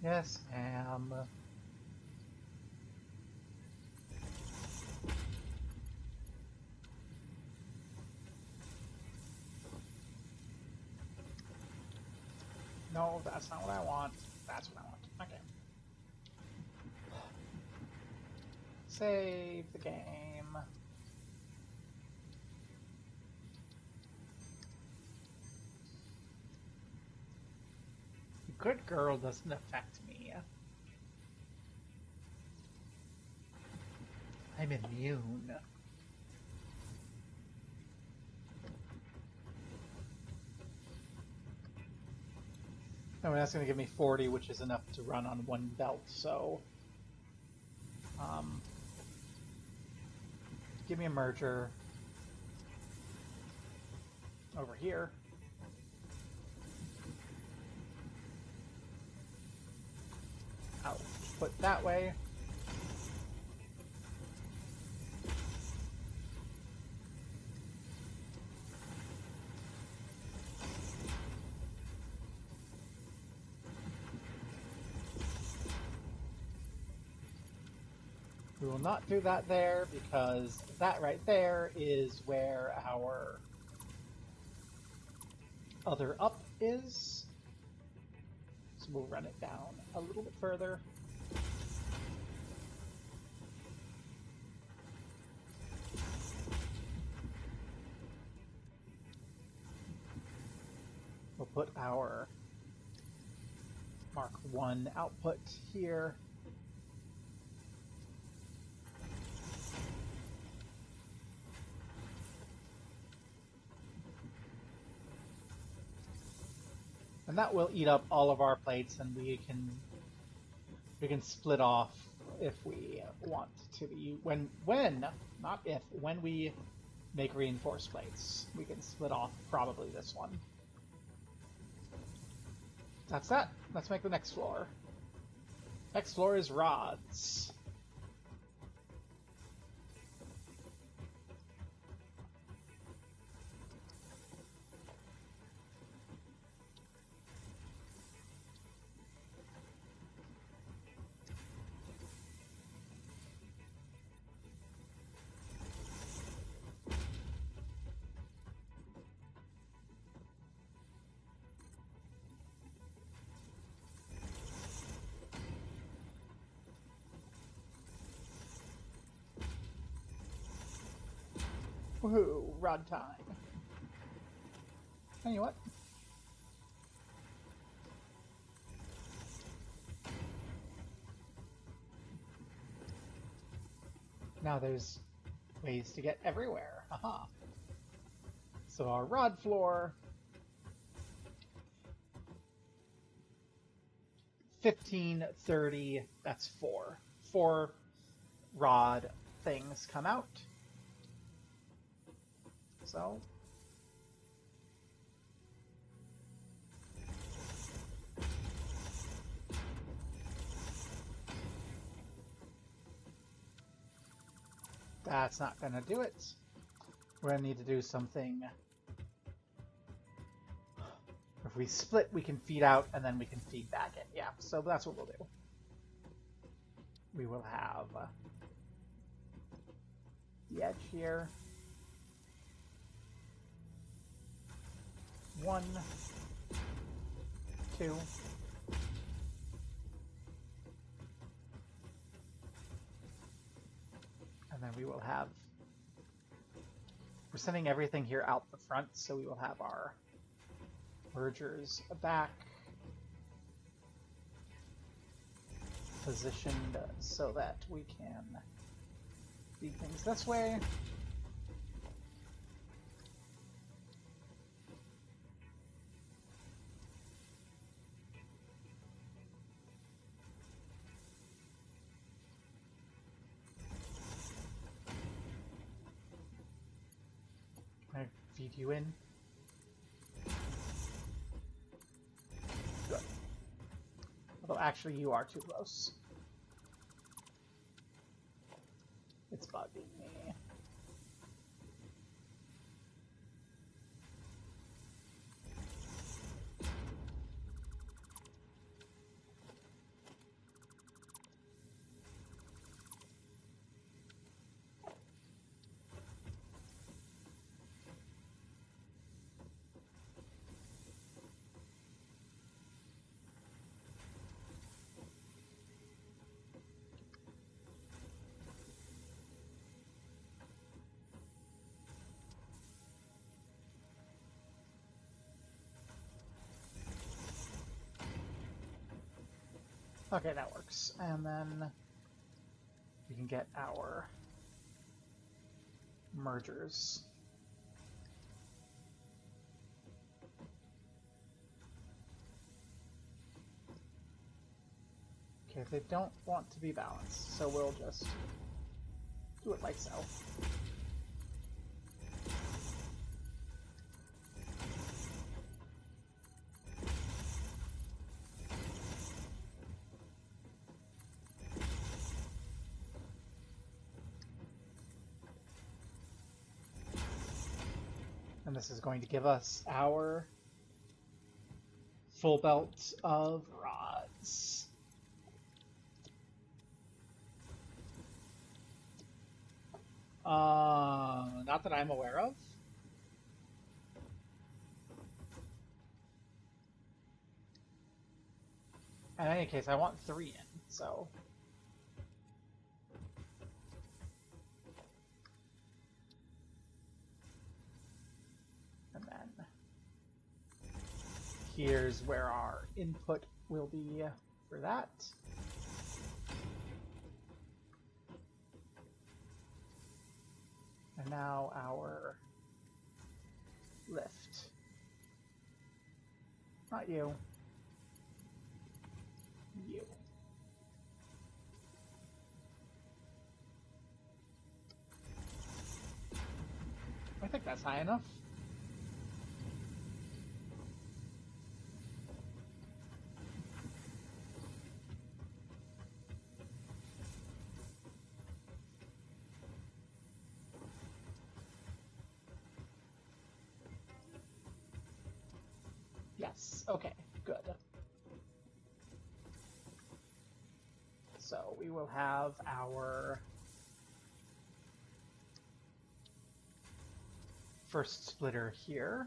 Speaker 1: Yes, ma'am. No, that's not what I want. That's what I want. Okay. Save the game. Good girl doesn't affect me. I'm immune. I mean, that's going to give me 40, which is enough to run on one belt, so... give me a merger. Over here. I'll put that way. We will not do that there because that right there is where our other up is. So we'll run it down a little bit further. We'll put our Mark 1 output here. And that will eat up all of our plates, and we can split off if we want to. Not if, when we make reinforced plates, we can split off probably this one. That's that. Let's make the next floor. Next floor is rods. Woohoo, rod time. Tell you what. Now there's ways to get everywhere. Haha. So our rod floor, 15, 30, that's 4. 4 rod things come out. So that's not gonna do it. We're gonna need to do something. If we split, we can feed out, and then we can feed back in. Yeah, so that's what we'll do. We will have the edge here. 1, 2. And then we will have... We're sending everything here out the front, so we will have our mergers back positioned so that we can feed things this way. Can I feed you in? Good. Although actually you are too close. It's bugging me. Okay, that works. And then we can get our mergers. Okay, they don't want to be balanced, so we'll just do it like so. And this is going to give us our full belt of rods. Not that I'm aware of. In any case, I want 3 in, so... And then... here's where our input will be for that. And now our lift. Not you. You. I think that's high enough. Yes, okay, good. So we will have our first splitter here.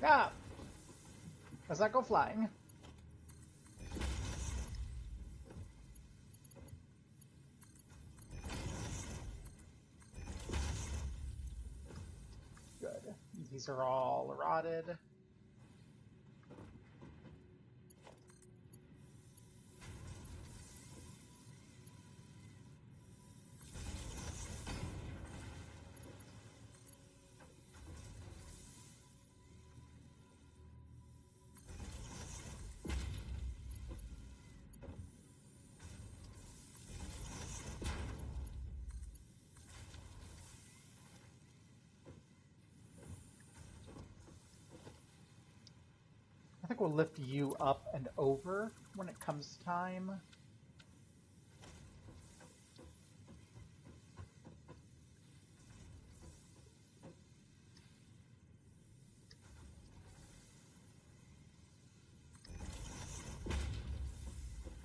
Speaker 1: Ah! Does that go flying? Good. These are all rotted. I think we'll lift you up and over when it comes time.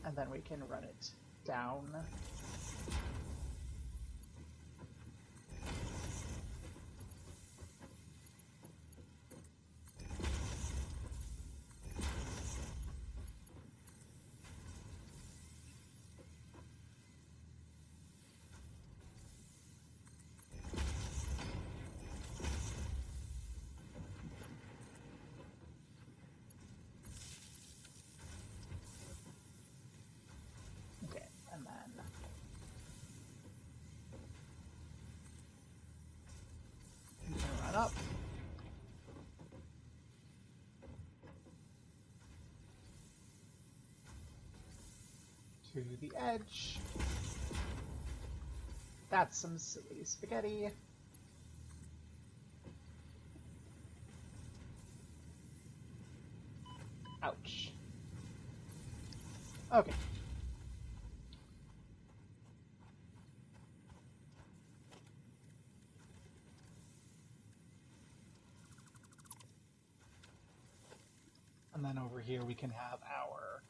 Speaker 1: And then we can run it down. Okay, and then you can run up. To the edge. That's some silly spaghetti. Ouch. Okay. And then over here we can have our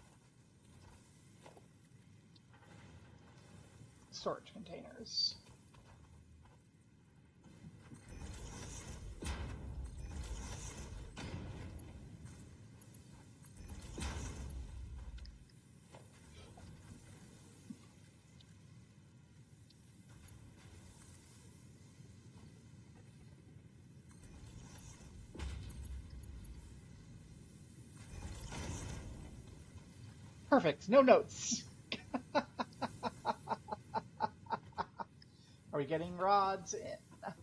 Speaker 1: storage containers. Perfect. No notes. Are we getting rods in?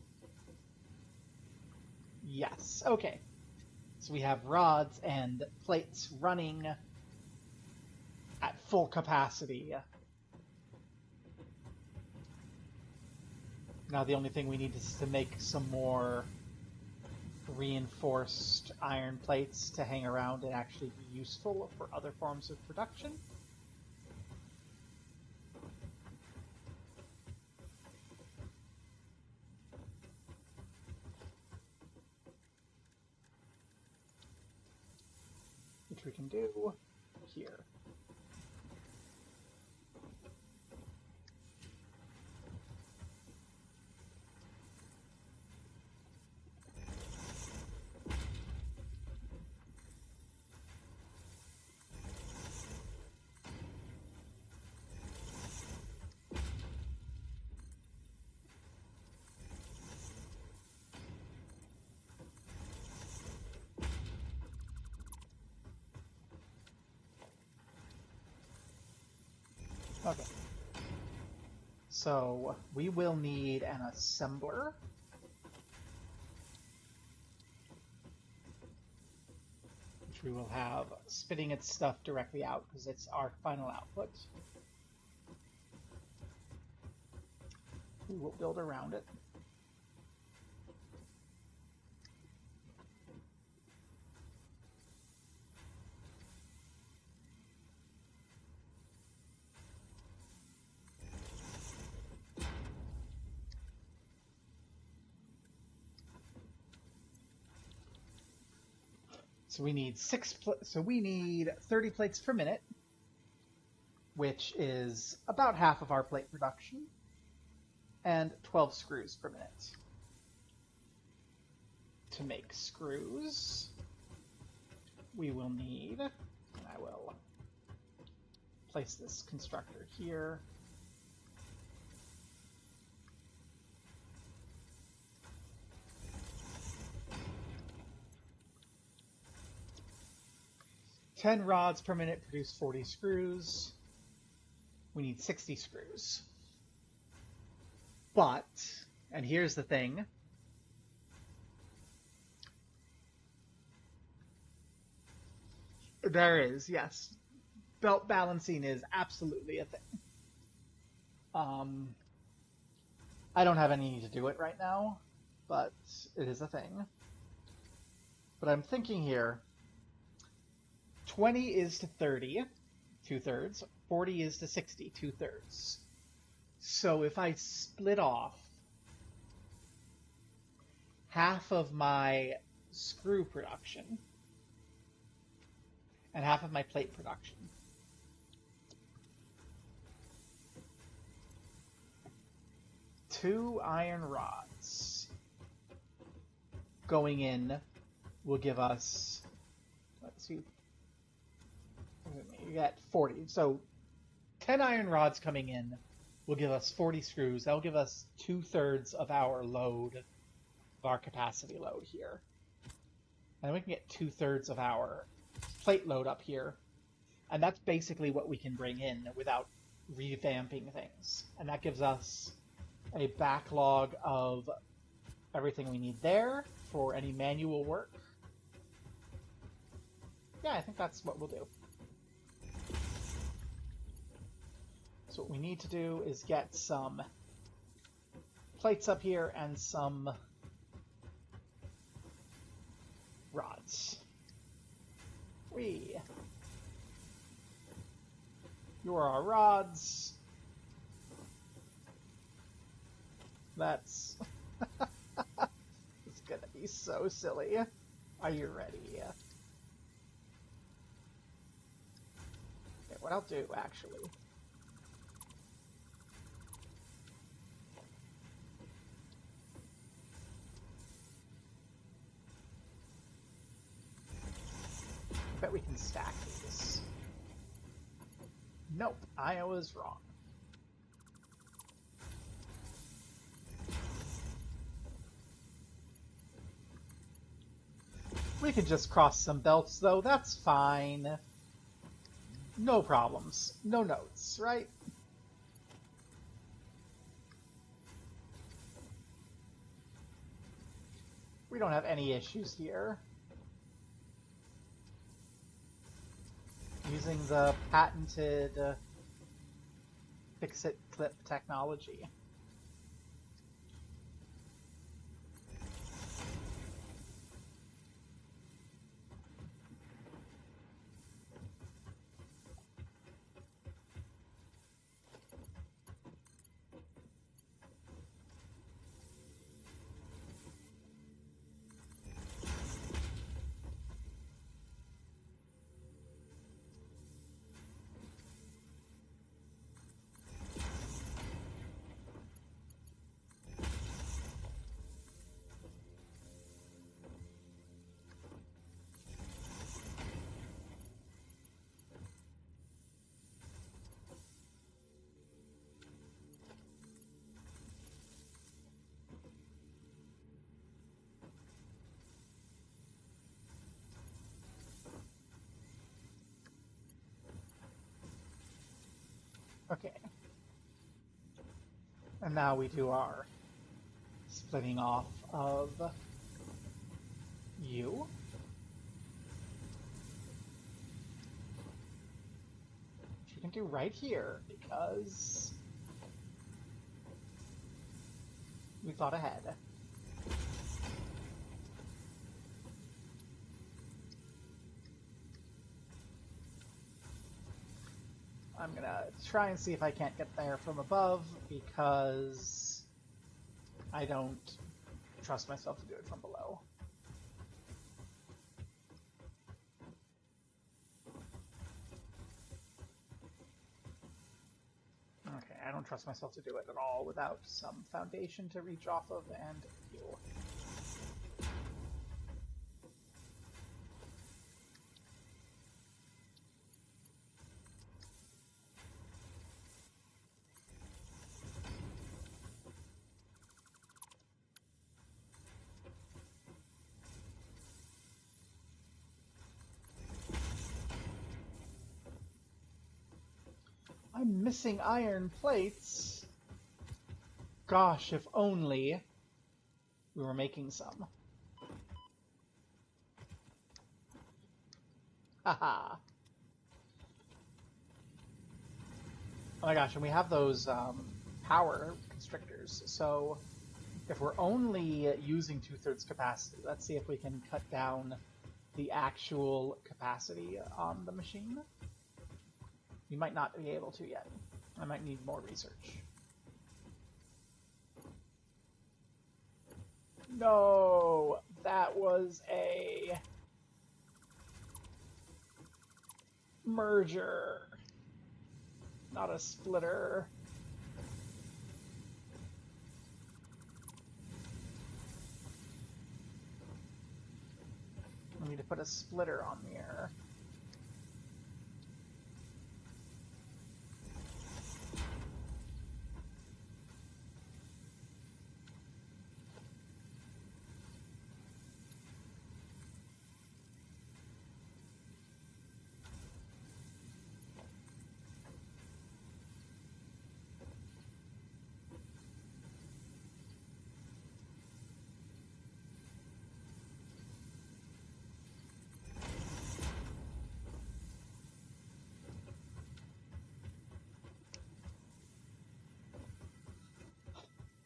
Speaker 1: Yes. Okay. So we have rods and plates running at full capacity. Now the only thing we need is to make some more reinforced iron plates to hang around and actually be useful for other forms of production. Which we can do here. Okay. So we will need an assembler. Which we will have spitting its stuff directly out because it's our final output. We will build around it. So we need so we need 30 plates per minute, which is about half of our plate production, and 12 screws per minute. To make screws, we will need, and I will place this constructor here. "10 rods per minute produce 40 screws. We need 60 screws. But, and here's the thing, there is, yes, belt balancing is absolutely a thing. I don't have any need to do it right now, but it is a thing. But I'm thinking here, 20 is to 30, 2/3, 40 is to 60, 2/3. So if I split off half of my screw production and half of my plate production, two iron rods going in will give us, let's see, you got 40. So 10 iron rods coming in will give us 40 screws. That'll give us 2/3 of our load, of our capacity load here. And we can get 2/3 of our plate load up here. And that's basically what we can bring in without revamping things. And that gives us a backlog of everything we need there for any manual work. Yeah, I think that's what we'll do. So what we need to do is get some plates up here and some rods. You are our rods. That's it's gonna be so silly. Are you ready? Okay, what I'll do actually, I bet we can stack these. Nope, I was wrong. We can just cross some belts though, that's fine. No problems. No notes, right? We don't have any issues here. Using the patented fix-it clip technology. Okay. And now we do our splitting off of you. Which we can do right here, because we thought ahead. I'm gonna try and see if I can't get there from above, because I don't trust myself to do it from below. Okay, I don't trust myself to do it at all without some foundation to reach off of and heal. I'm missing iron plates. Gosh, if only we were making some. Haha. Oh my gosh, and we have those power constrictors, so if we're only using 2/3 capacity, let's see if we can cut down the actual capacity on the machine. We might not be able to yet. I might need more research. No, that was a merger, not a splitter. I need to put a splitter on there.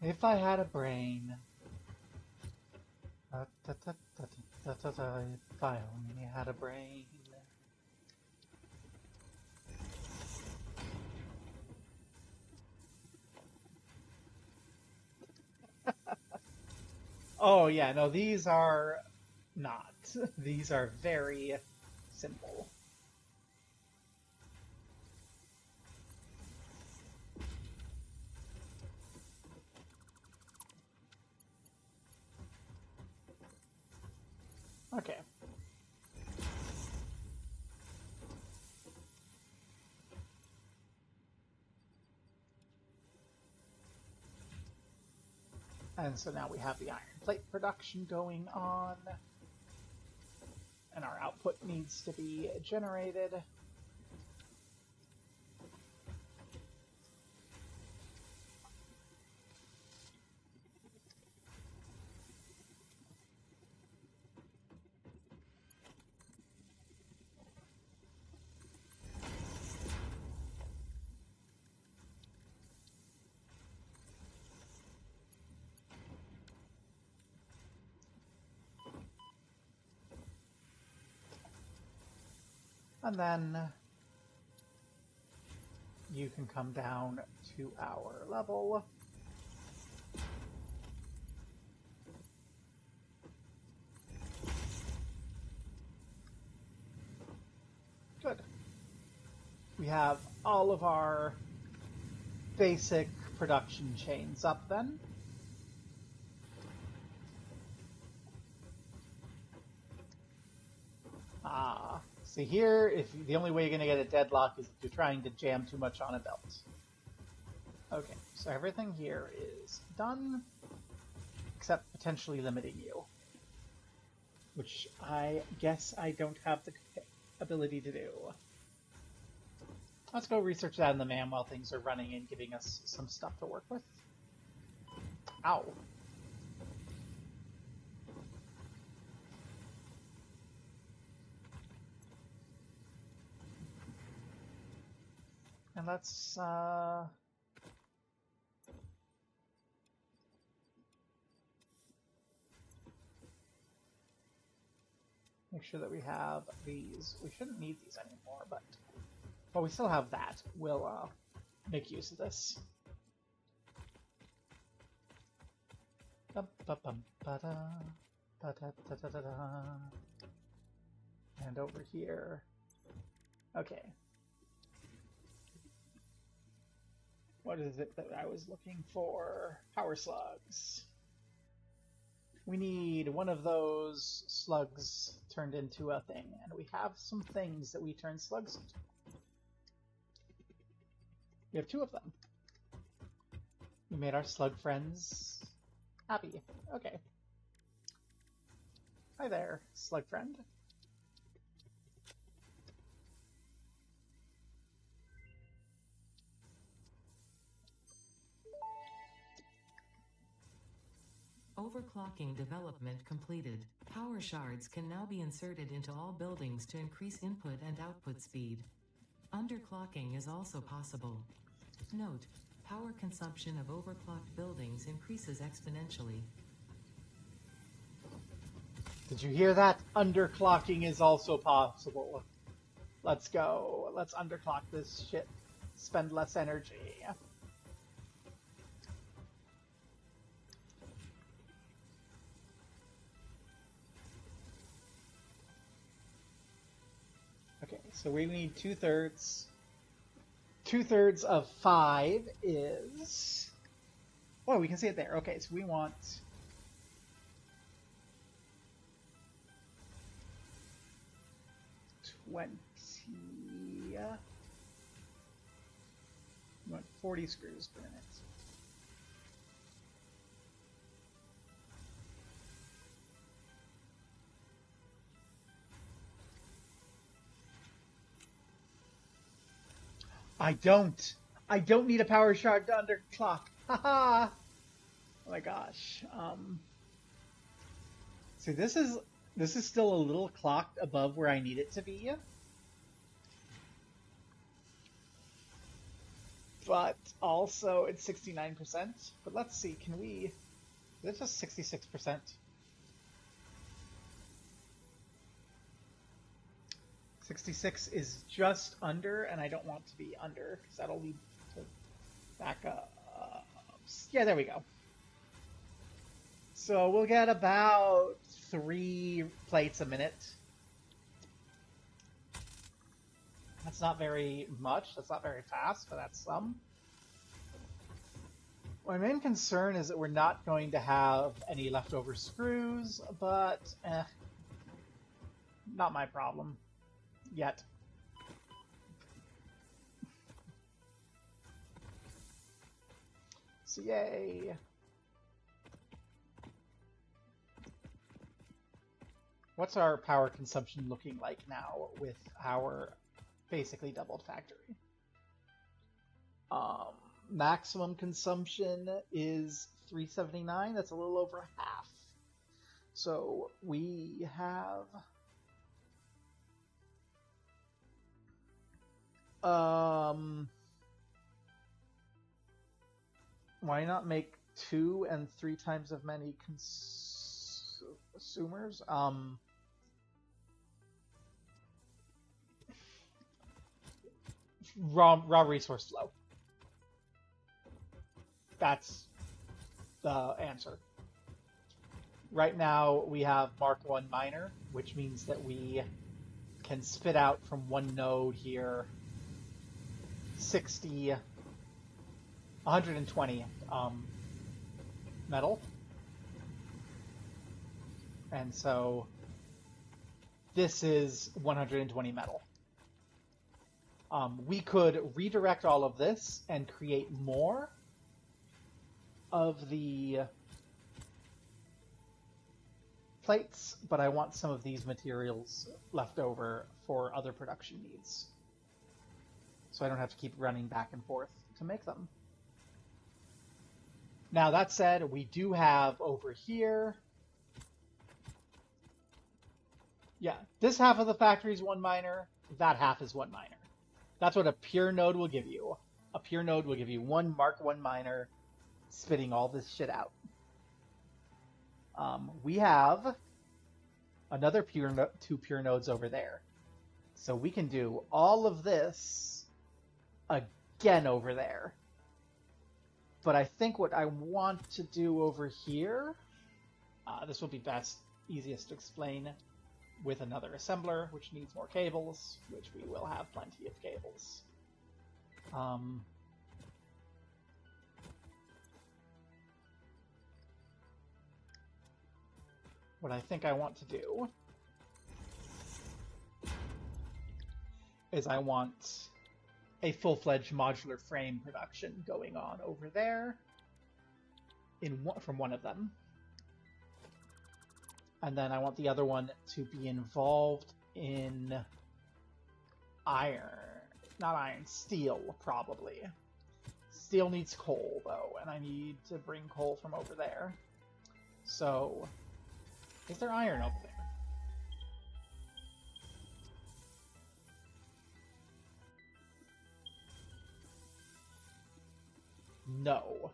Speaker 1: If I had a brain. If I only had a brain. Oh yeah, no, these are not. These are very simple. Okay. And so now we have the iron plate production going on. And our output needs to be generated. And then you can come down to our level. Good. We have all of our basic production chains up then. See here, if the only way you're going to get a deadlock is if you're trying to jam too much on a belt. Okay, so everything here is done, except potentially limiting you, which I guess I don't have the ability to do. Let's go research that in the MAM while things are running and giving us some stuff to work with. Ow. And let's make sure that we have these. We shouldn't need these anymore, but well, we still have that. We'll make use of this. And over here. Okay. What is it that I was looking for? Power slugs. We need one of those slugs turned into a thing, and we have some things that we turn slugs into. We have 2 of them. We made our slug friends happy. Okay. Hi there, slug friend.
Speaker 2: Overclocking development completed. Power shards can now be inserted into all buildings to increase input and output speed. Underclocking is also possible. Note, power consumption of overclocked buildings increases exponentially.
Speaker 1: Did you hear that? Underclocking is also possible. Let's go. Let's underclock this shit. Spend less energy. Okay, so we need 2/3. 2/3 of 5 is... Oh, we can see it there. Okay, so we want... 20... We want 40 screws per minute. I don't need a power shard to underclock. Haha! Oh my gosh. See, this is still a little clocked above where I need it to be. But also it's 69%. But let's see, can we... Is it just 66%? 66 is just under, and I don't want to be under, because that'll lead to back up. Yeah, there we go. So we'll get about 3 plates a minute. That's not very much, that's not very fast, but that's some. My main concern is that we're not going to have any leftover screws, but not my problem. Yet. So yay. What's our power consumption looking like now with our basically doubled factory? Maximum consumption is 379. That's a little over half. So we have... why not make 2 and 3 times as many consumers? raw resource flow. That's the answer. Right now we have Mark 1 miner, which means that we can spit out from one node here 60, 120 metal. And so this is 120 metal. We could redirect all of this and create more of the plates, but I want some of these materials left over for other production needs. So I don't have to keep running back and forth to make them. Now that said, we do have over here, yeah, this half of the factory is one miner, that half is one miner. That's what a pure node will give you. A pure node will give you one Mark 1 miner spitting all this shit out. We have another two pure nodes over there. So we can do all of this again over there. But I think what I want to do over here, this will be easiest to explain with another assembler, which needs more cables, which we will have plenty of cables. What I think I want to do is I want a full-fledged modular frame production going on over there from one of them. And then I want the other one to be involved in steel, probably. Steel needs coal, though, and I need to bring coal from over there. So, is there iron over there? No.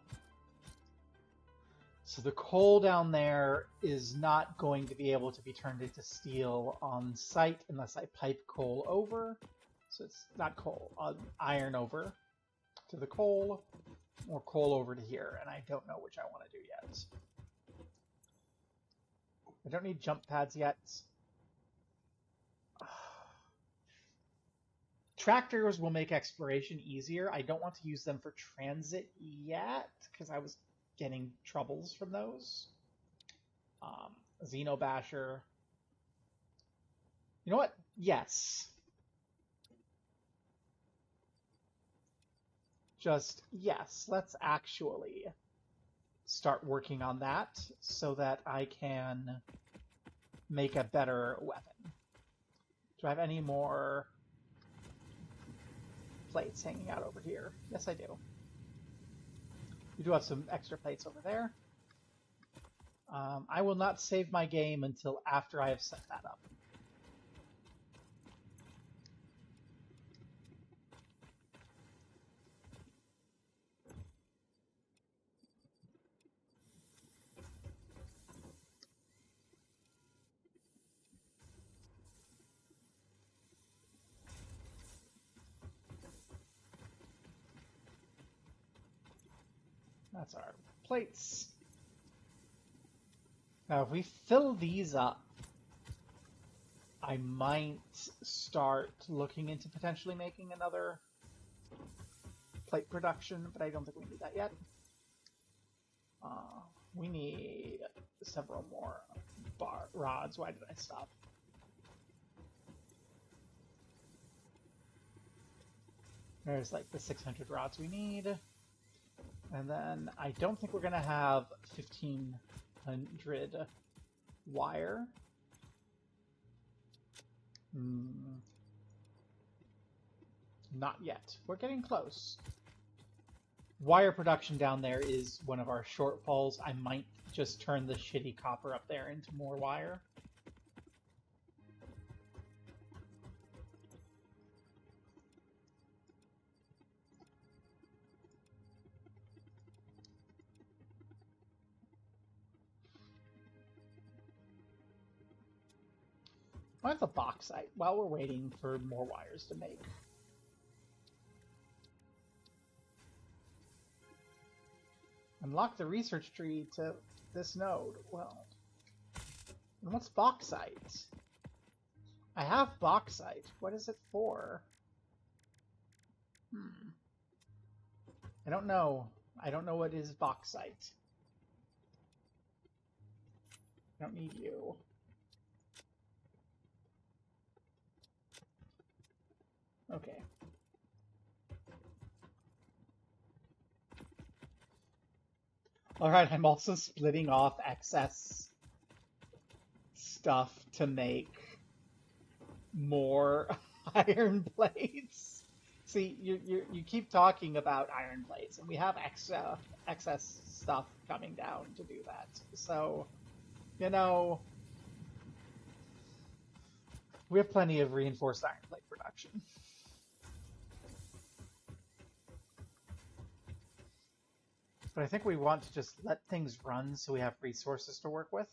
Speaker 1: So the coal down there is not going to be able to be turned into steel on site unless I pipe coal over. So it's not coal, iron over to the coal, or coal over to here, and I don't know which I want to do yet. I don't need jump pads yet. Tractors will make exploration easier. I don't want to use them for transit yet, because I was getting troubles from those. Xenobasher. You know what? Yes. Yes, let's actually start working on that so that I can make a better weapon. Do I have any more plates hanging out over here? Yes, I do. We do have some extra plates over there. I will not save my game until after I have set that up. That's our plates. Now, if we fill these up, I might start looking into potentially making another plate production, but I don't think we need that yet. We need several more rods. Why did I stop? There's like the 600 rods we need. And then I don't think we're going to have 1,500 wire. Not yet. We're getting close. Wire production down there is one of our shortfalls. I might just turn the shitty copper up there into more wire. I have the bauxite while we're waiting for more wires to make. Unlock the research tree to this node. Well, and what's bauxite? I have bauxite. What is it for? I don't know. I don't know what is bauxite. I don't need you. Okay. Alright, I'm also splitting off excess stuff to make more iron plates. See, you keep talking about iron plates, and we have excess stuff coming down to do that. So, you know, we have plenty of reinforced iron plate production. But I think we want to just let things run so we have resources to work with.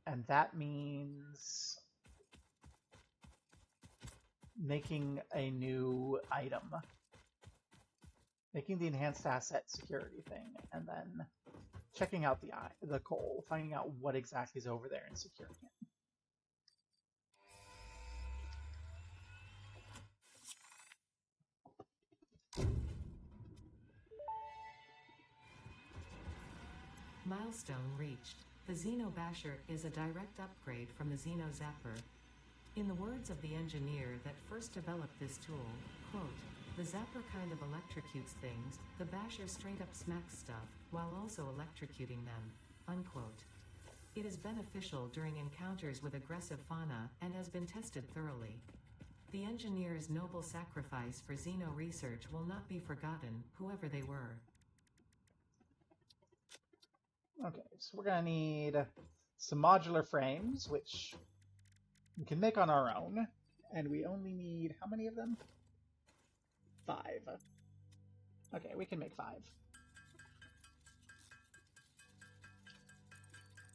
Speaker 1: And that means making a new item. Making the enhanced asset security thing, and then checking out the coal, finding out what exactly is over there and securing it.
Speaker 2: Milestone reached. The Xeno Basher is a direct upgrade from the Xeno Zapper. In the words of the engineer that first developed this tool, quote, "The Zapper kind of electrocutes things, the Basher straight up smacks stuff, while also electrocuting them," unquote. It is beneficial during encounters with aggressive fauna and has been tested thoroughly. The engineer's noble sacrifice for Xeno research will not be forgotten, whoever they were.
Speaker 1: Okay, so we're gonna need some modular frames, which we can make on our own, and we only need, how many of them? 5. Okay, we can make 5.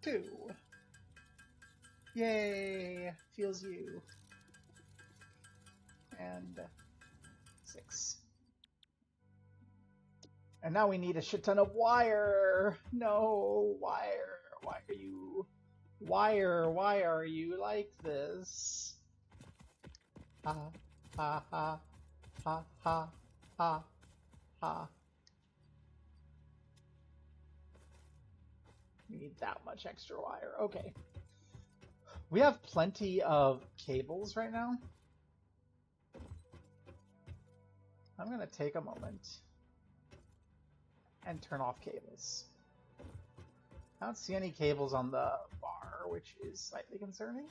Speaker 1: 2. Yay! Feels you. And 6. And now we need a shit ton of wire! No, wire! Why are you... Wire, why are you like this? Ha, ha, ha, ha, ha, ha, ha. We need that much extra wire. Okay. We have plenty of cables right now. I'm gonna take a moment and turn off cables. I don't see any cables on the bar, which is slightly concerning.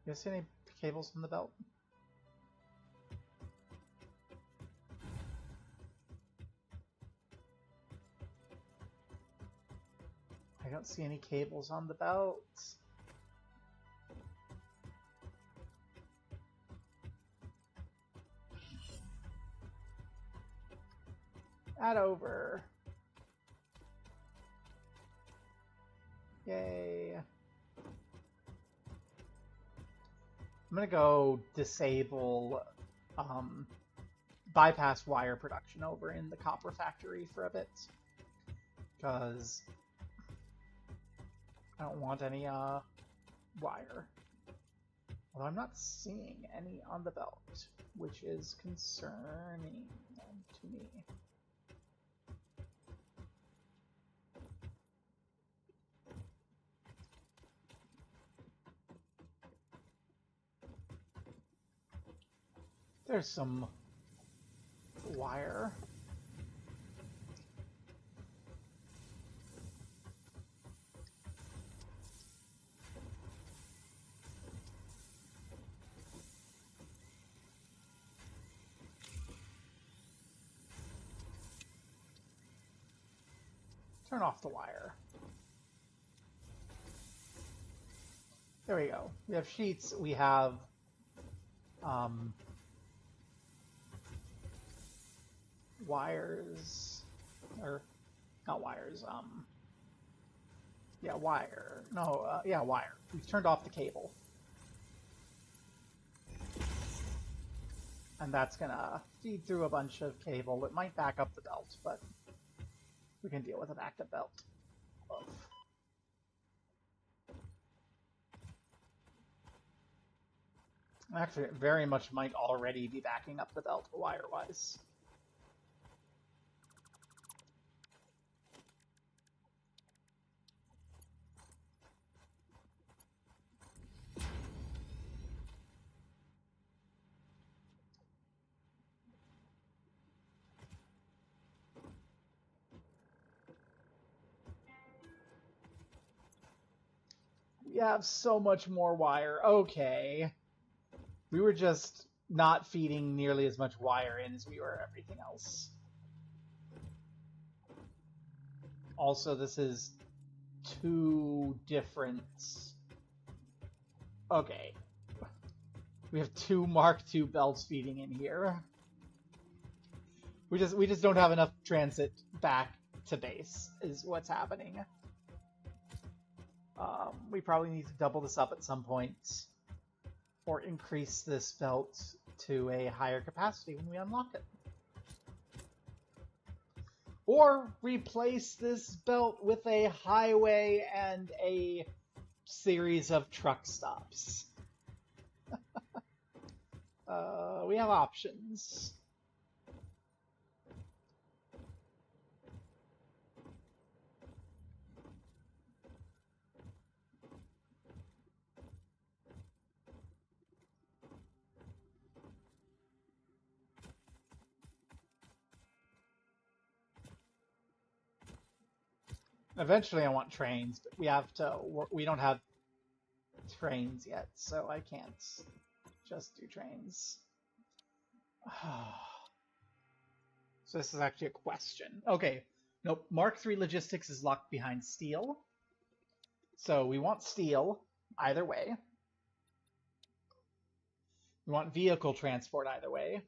Speaker 1: You see any cables on the belt? I don't see any cables on the belt. Add over. Yay. I'm gonna go disable bypass wire production over in the copper factory for a bit, because I don't want any wire. Although I'm not seeing any on the belt, which is concerning to me. There's some wire. Turn off the wire. There we go. We have sheets. We have wires, or not wires. Yeah, wire. No, yeah, wire. We've turned off the cable. And that's gonna feed through a bunch of cable. It might back up the belt, but we can deal with an active belt. Oof. Actually, it very much might already be backing up the belt wire-wise. We have so much more wire. Okay. We were just not feeding nearly as much wire in as we were everything else. Also, this is two different... Okay. We have two Mark II belts feeding in here. We just don't have enough transit back to base, is what's happening. We probably need to double this up at some point, or increase this belt to a higher capacity when we unlock it. Or replace this belt with a highway and a series of truck stops. We have options. Eventually I want trains, but we don't have trains yet, so I can't just do trains. So this is actually a question. Okay, nope, Mark III logistics is locked behind steel. So we want steel either way. We want vehicle transport either way.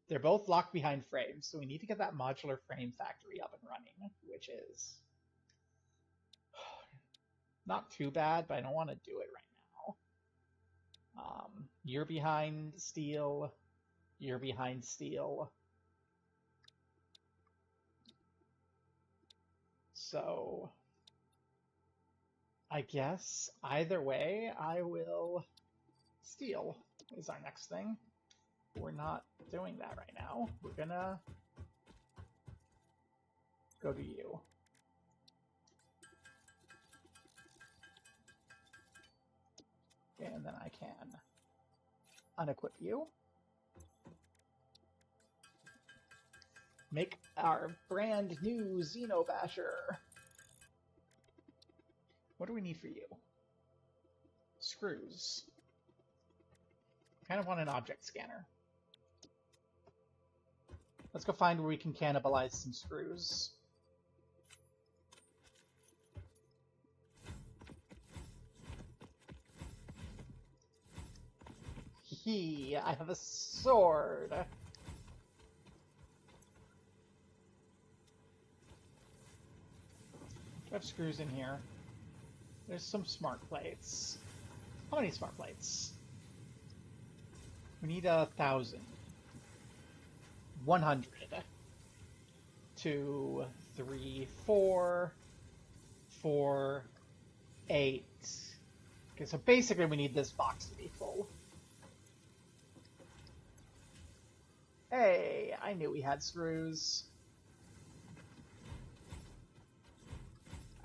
Speaker 1: They're both locked behind frames, so we need to get that modular frame factory up and running, which is not too bad, but I don't want to do it right now. You're behind steel. You're behind steel. So I guess either way, I will steel is our next thing. We're not doing that right now. We're gonna go to you. And then I can unequip you. Make our brand new Xenobasher. What do we need for you? Screws. Kind of want an object scanner. Let's go find where we can cannibalize some screws. I have a sword. I have screws in here. There's some smart plates. How many smart plates? We need 1,000. 100. 2, 3, 4, 4, 8. Okay, so basically we need this box to be full. Hey, I knew we had screws.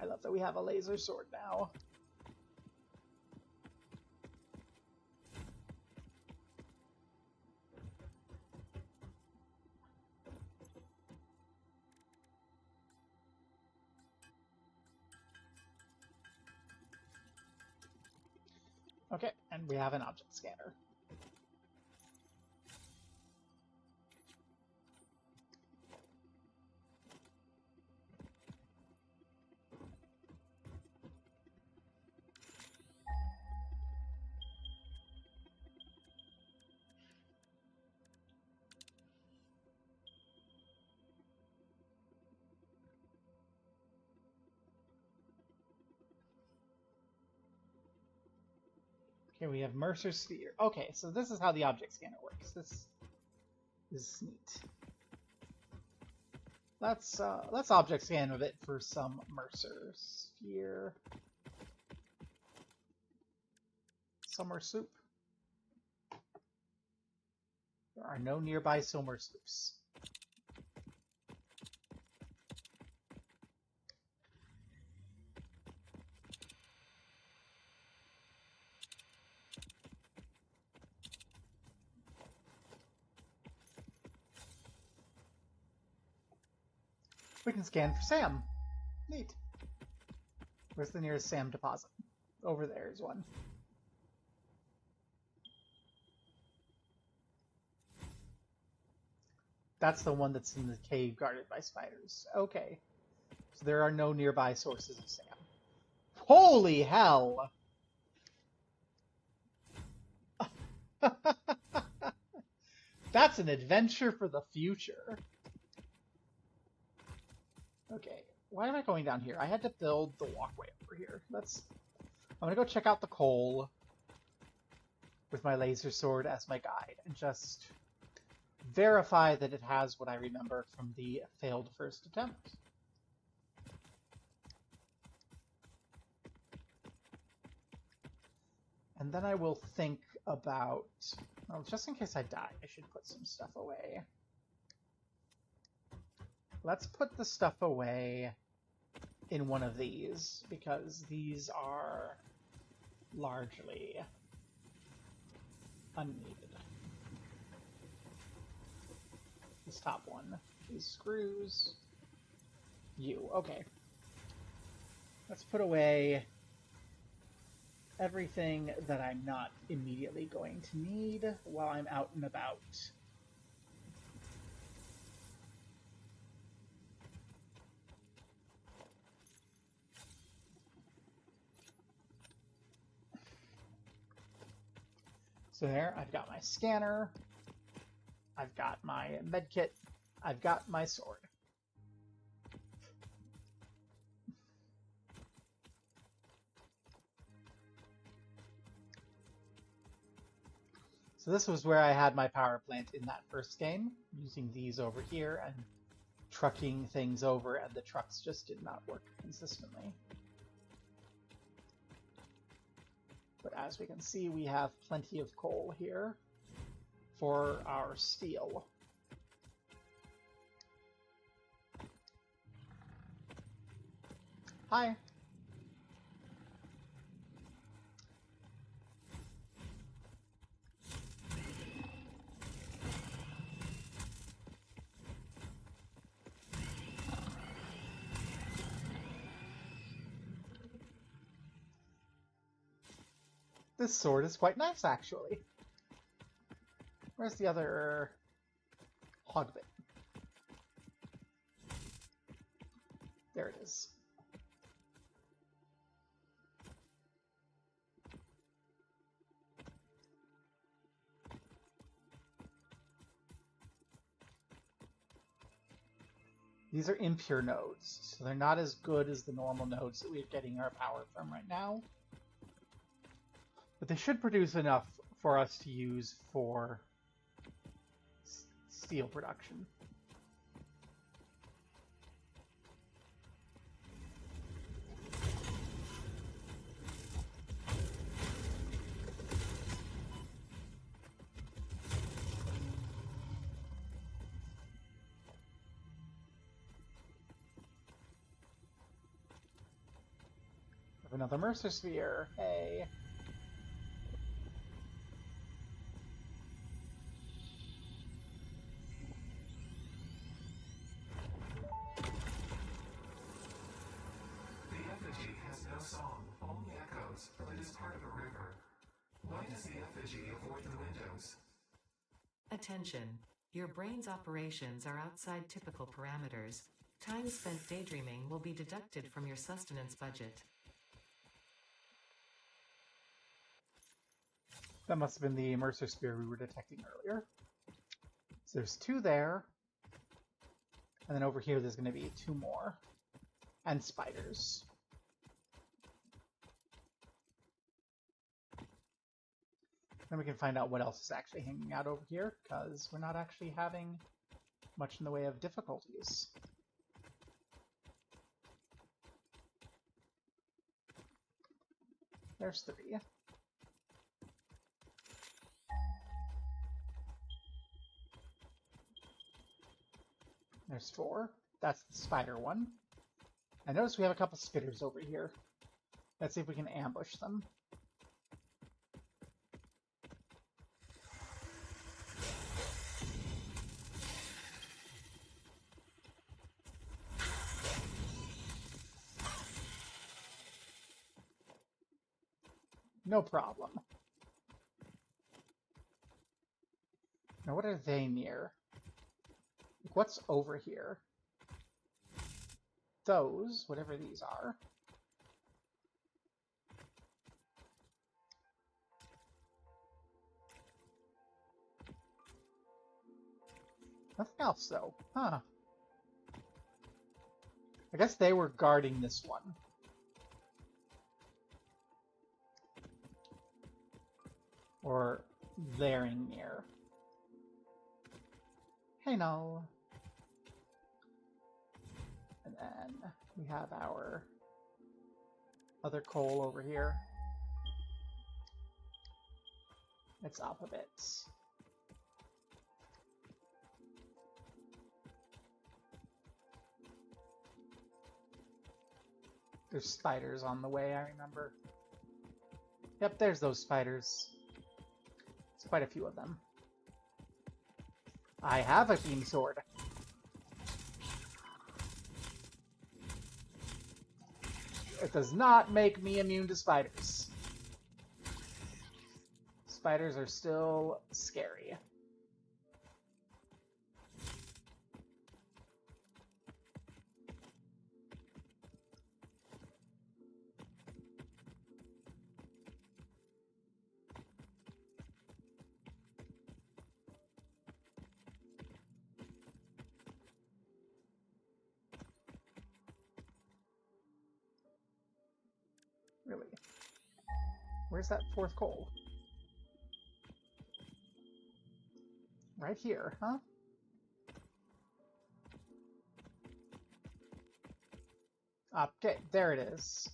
Speaker 1: I love that we have a laser sword now. Okay, and we have an object scanner. Okay, we have Mercer Sphere. Okay, so this is how the object scanner works. is neat. Let's object scan a bit for some Mercer sphere. Summer soup. There are no nearby summer soups. We can scan for Sam. Neat. Where's the nearest Sam deposit? Over there is one. That's the one that's in the cave guarded by spiders. Okay. So there are no nearby sources of Sam. Holy hell! That's an adventure for the future. Okay, why am I going down here? I had to build the walkway over here. I'm gonna go check out the coal with my laser sword as my guide and just verify that it has what I remember from the failed first attempt. And then I will think about, well, just in case I die, I should put some stuff away. Let's put the stuff away in one of these, because these are largely unneeded. This top one is screws. Okay. Let's put away everything that I'm not immediately going to need while I'm out and about. So there, I've got my scanner, I've got my medkit, I've got my sword. So this was where I had my power plant in that first game, using these over here and trucking things over, and the trucks just did not work consistently. But as we can see, we have plenty of coal here for our steel. Hi. This sword is quite nice, actually. Where's the other hog bit? There it is. These are impure nodes, so they're not as good as the normal nodes that we're getting our power from right now. But they should produce enough for us to use for steel production. Have another Mercer sphere. Hey.
Speaker 3: The effigy has no song, only echoes, but it is part of a river. Why does the effigy avoid the windows?
Speaker 2: Attention. Your brain's operations are outside typical parameters. Time spent daydreaming will be deducted from your sustenance budget.
Speaker 1: That must have been the Mercer sphere we were detecting earlier. So there's two there. And then over here there's going to be two more. And spiders. Then we can find out what else is actually hanging out over here, because we're not actually having much in the way of difficulties. There's 3. There's 4. That's the spider one. I notice we have a couple spitters over here. Let's see if we can ambush them. No problem. Now, what are they near? Like, what's over here? Those, whatever these are. Nothing else, though. Huh. I guess they were guarding this one. Or very near. Hey, no. And then we have our other coal over here. It's up a bit. There's spiders on the way, I remember. Yep, there's those spiders. It's quite a few of them. I have a beam sword. It does not make me immune to spiders. Spiders are still scary. Really? Where's that 4th coal? Right here, huh? Okay, there it is.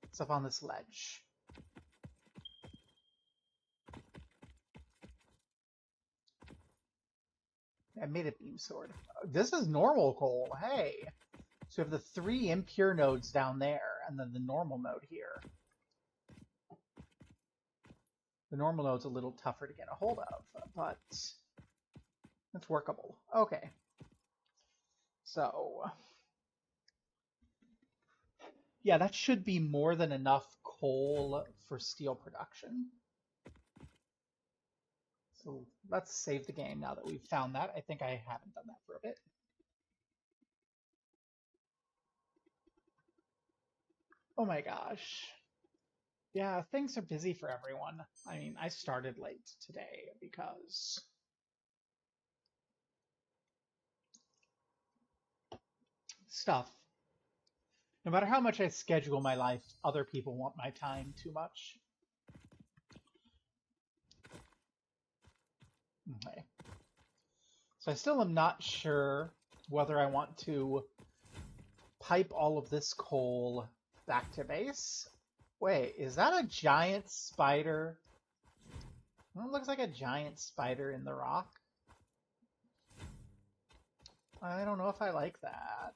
Speaker 1: It's up on this ledge. I made a beam sword. This is normal coal, hey! So we have the 3 impure nodes down there, and then the normal node here. The normal node's a little tougher to get a hold of, but it's workable. Okay. So, yeah, that should be more than enough coal for steel production. So let's save the game now that we've found that. I think I haven't done that for a bit. Oh my gosh. Yeah, things are busy for everyone. I mean, I started late today because stuff. No matter how much I schedule my life, other people want my time too much. Okay. So I still am not sure whether I want to pipe all of this coal back to base. Wait, is that a giant spider? It looks like a giant spider in the rock. I don't know if I like that.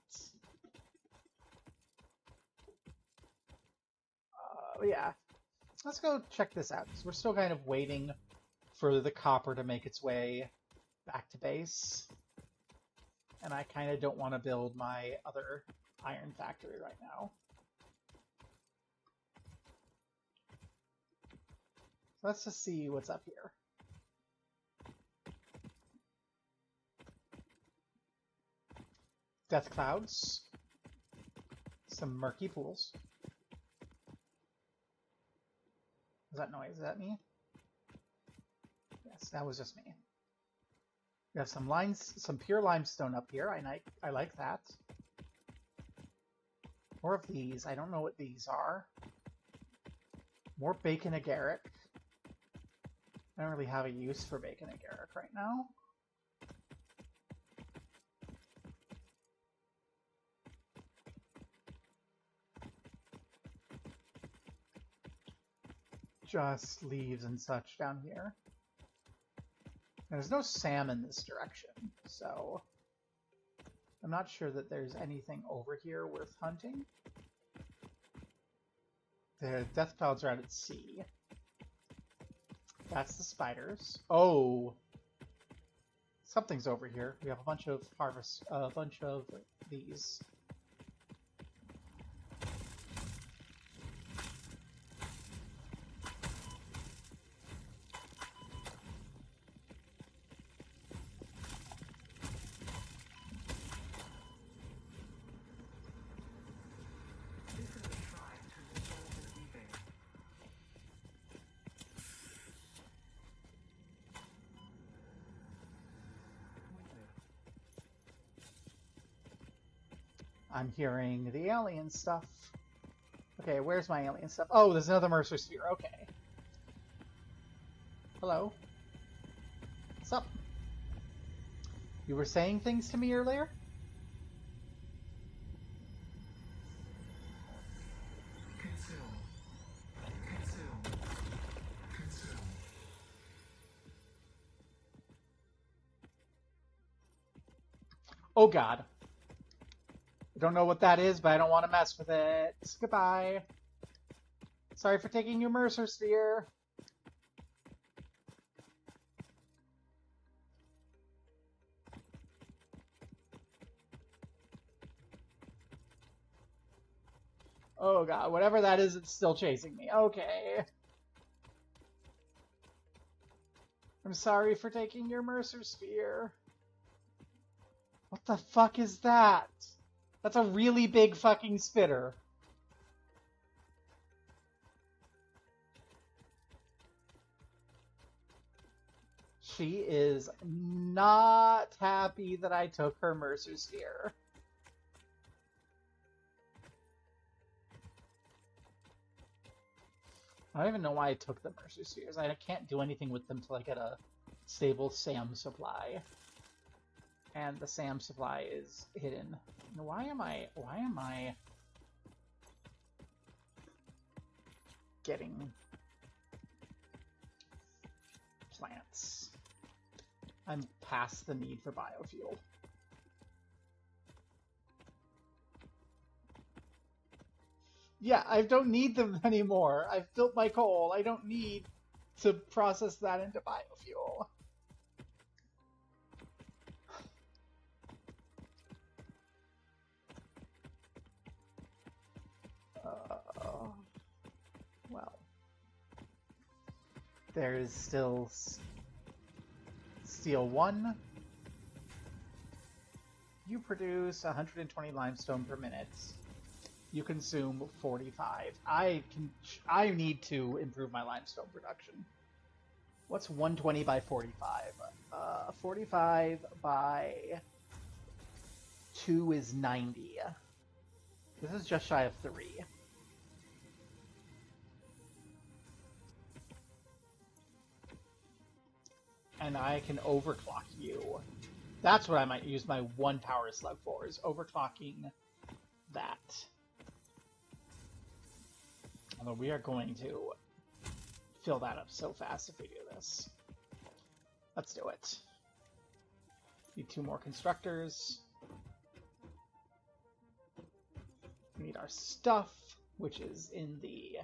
Speaker 1: Yeah, let's go check this out, because we're still kind of waiting for the copper to make its way back to base. And I kind of don't want to build my other iron factory right now. Let's just see what's up here. Death clouds. Some murky pools. Was that noise? Is that me? Yes, that was just me. We have some lines, some pure limestone up here. I like that. More of these. I don't know what these are. More bacon agaric. I don't really have a use for bacon and Garrick right now. Just leaves and such down here. There's no Sam in this direction, so I'm not sure that there's anything over here worth hunting. The death clouds are out at sea. That's the spiders. Oh, something's over here. We have a bunch of harvest, a bunch of these. I'm hearing the alien stuff. Okay, where's my alien stuff? Oh, there's another Mercer Sphere. Okay. Hello. What's up? You were saying things to me earlier?
Speaker 3: Consume. Consume. Consume.
Speaker 1: Oh god. I don't know what that is, but I don't want to mess with it. Goodbye. Sorry for taking your Mercer Sphere. Oh god, whatever that is, it's still chasing me. Okay. I'm sorry for taking your Mercer Sphere. What the fuck is that? That's a really big fucking spitter. She is not happy that I took her Mercer Sphere. I don't even know why I took the Mercer Spheres. I can't do anything with them till I get a stable SAM supply. And the SAM supply is hidden. Why am I getting plants? I'm past the need for biofuel. Yeah, I don't need them anymore. I've built my coal. I don't need to process that into biofuel. Well, there's still steel 1. You produce 120 limestone per minute. You consume 45. I need to improve my limestone production. What's 120 by 45? 45 by 2 is 90. This is just shy of 3. And I can overclock you. That's what I might use my 1 power slug for, is overclocking that. Although we are going to fill that up so fast if we do this. Let's do it. Need 2 more constructors. We need our stuff, which is in the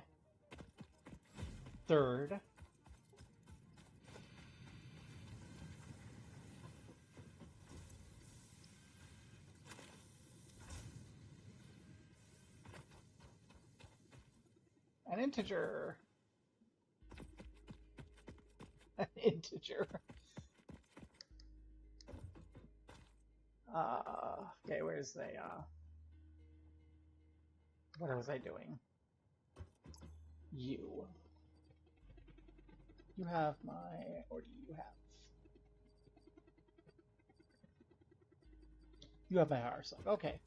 Speaker 1: 3rd. An integer. An integer. Okay, where's the, what was I doing? You. You have my, or do you have? You have my power slug, okay.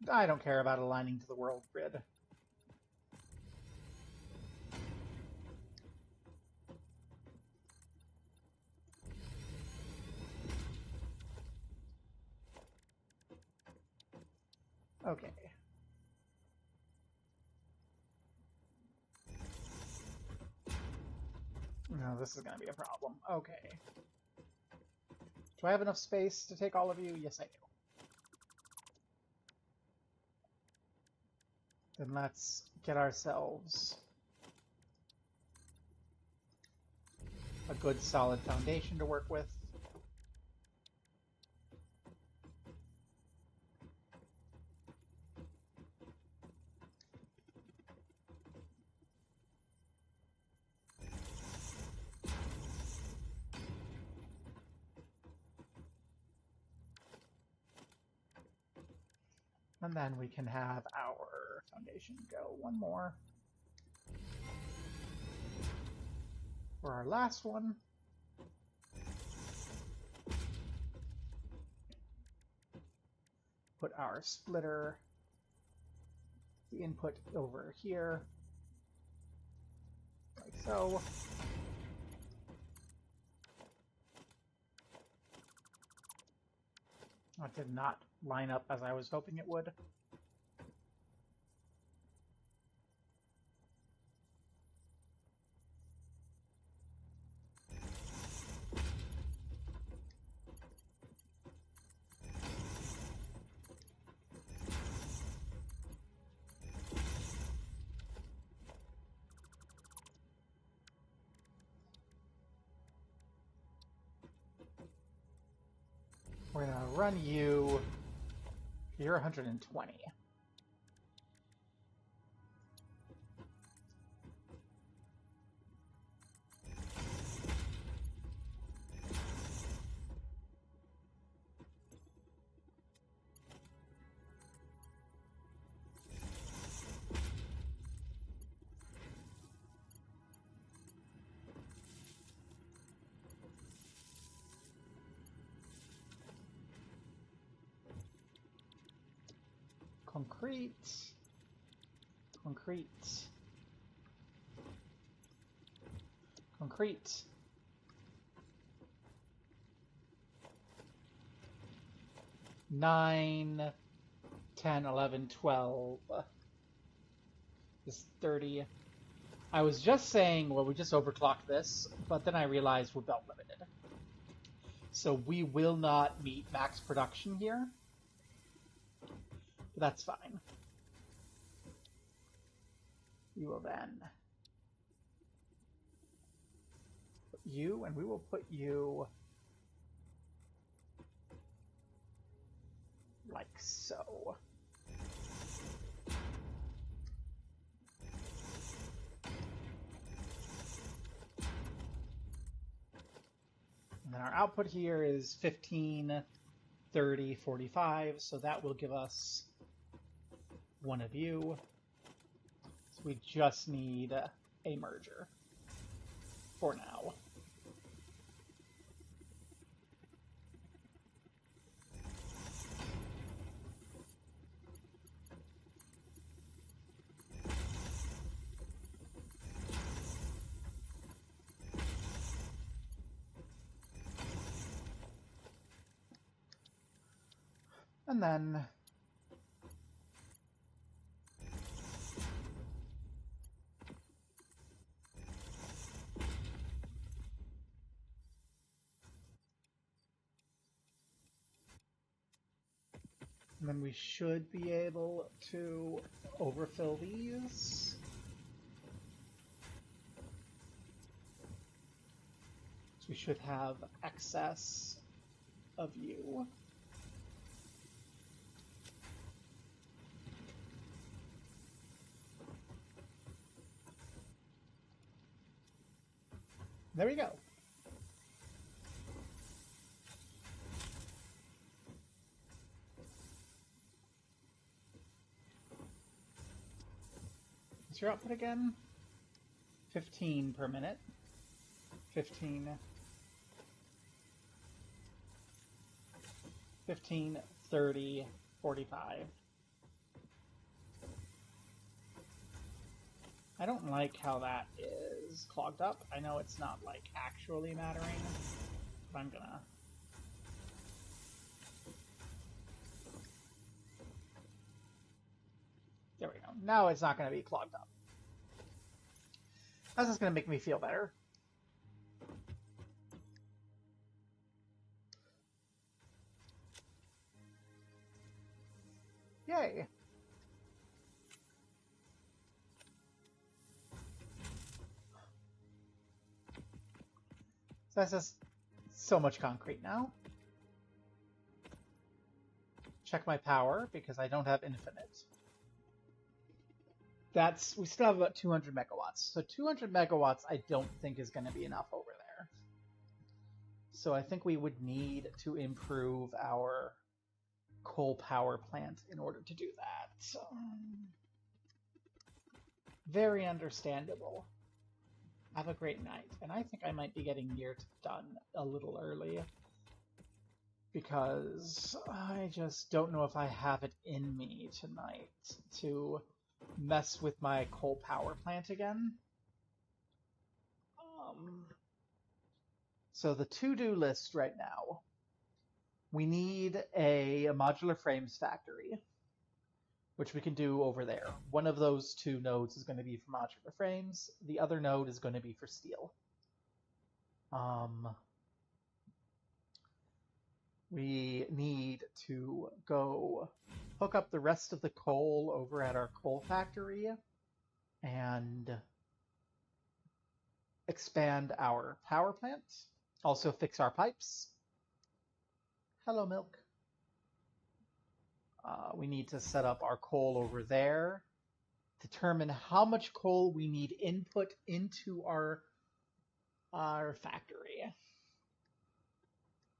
Speaker 1: I don't care about aligning to the world grid. Okay. No, this is going to be a problem. Okay. Do I have enough space to take all of you? Yes, I do. Then let's get ourselves a good solid foundation to work with. And then we can have our foundation go one more for our last one. Put our splitter, the input over here, like so. That did not line up as I was hoping it would. We're gonna run you. You're 120. Concrete. Concrete. Concrete. Nine, 10, 11, 12. This is 30. I was just saying, well, we just overclocked this, but then I realized we're belt limited. So we will not meet max production here. But that's fine. We will then put you, and we will put you like so. And then our output here is 15, 30, 45, so that will give us one of you. So we just need a merger for now. And then we should be able to overfill these. So we should have excess of you. There we go. What's your output again? 15 per minute. 15. 15, 30, 45. I don't like how that is clogged up. I know it's not, like, actually mattering, but I'm gonna... There we go. Now it's not gonna be clogged up. That's just gonna make me feel better. Yay! So that's just so much concrete now. Check my power, because I don't have infinite. We still have about 200 megawatts. So 200 megawatts I don't think is going to be enough over there. So I think we would need to improve our coal power plant in order to do that. So, very understandable. Have a great night. And I think I might be getting near to done a little early, because I just don't know if I have it in me tonight to mess with my coal power plant again. So the to-do list right now, we need a modular frames factory, which we can do over there. One of those two nodes is going to be for modular frames. The other node is going to be for steel. We need to go hook up the rest of the coal over at our coal factory and expand our power plant. Also fix our pipes. Hello, milk. We need to set up our coal over there. Determine how much coal we need input into our factory,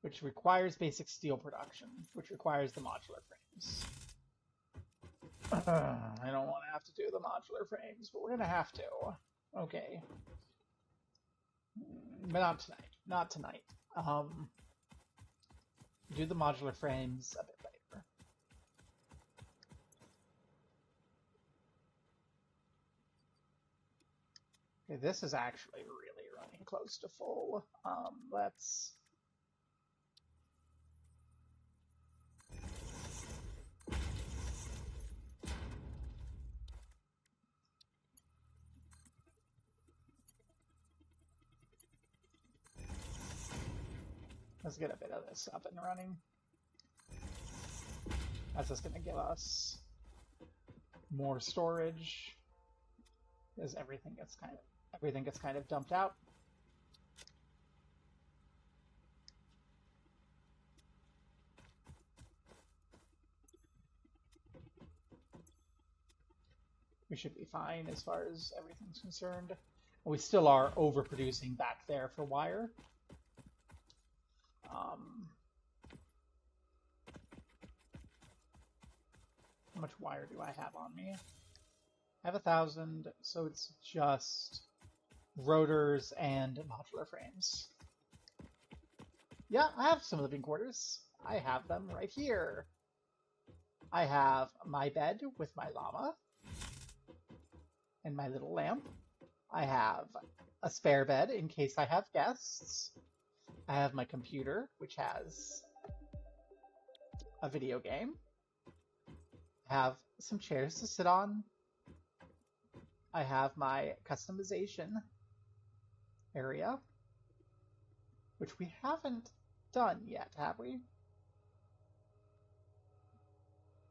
Speaker 1: which requires basic steel production, which requires the modular frames. I don't want to have to do the modular frames, but we're going to have to. Okay. But not tonight. Not tonight. Do the modular frames a bit later. Okay, this is actually really running close to full. Let's get a bit of this up and running. That's just going to give us more storage, as everything gets kind of dumped out. We should be fine as far as everything's concerned. We still are overproducing back there for wire. How much wire do I have on me? I have 1,000, so it's just rotors and modular frames. Yeah, I have some living quarters. I have them right here. I have my bed with my llama and my little lamp. I have a spare bed in case I have guests. I have my computer, which has a video game. I have some chairs to sit on. I have my customization area, which we haven't done yet, have we?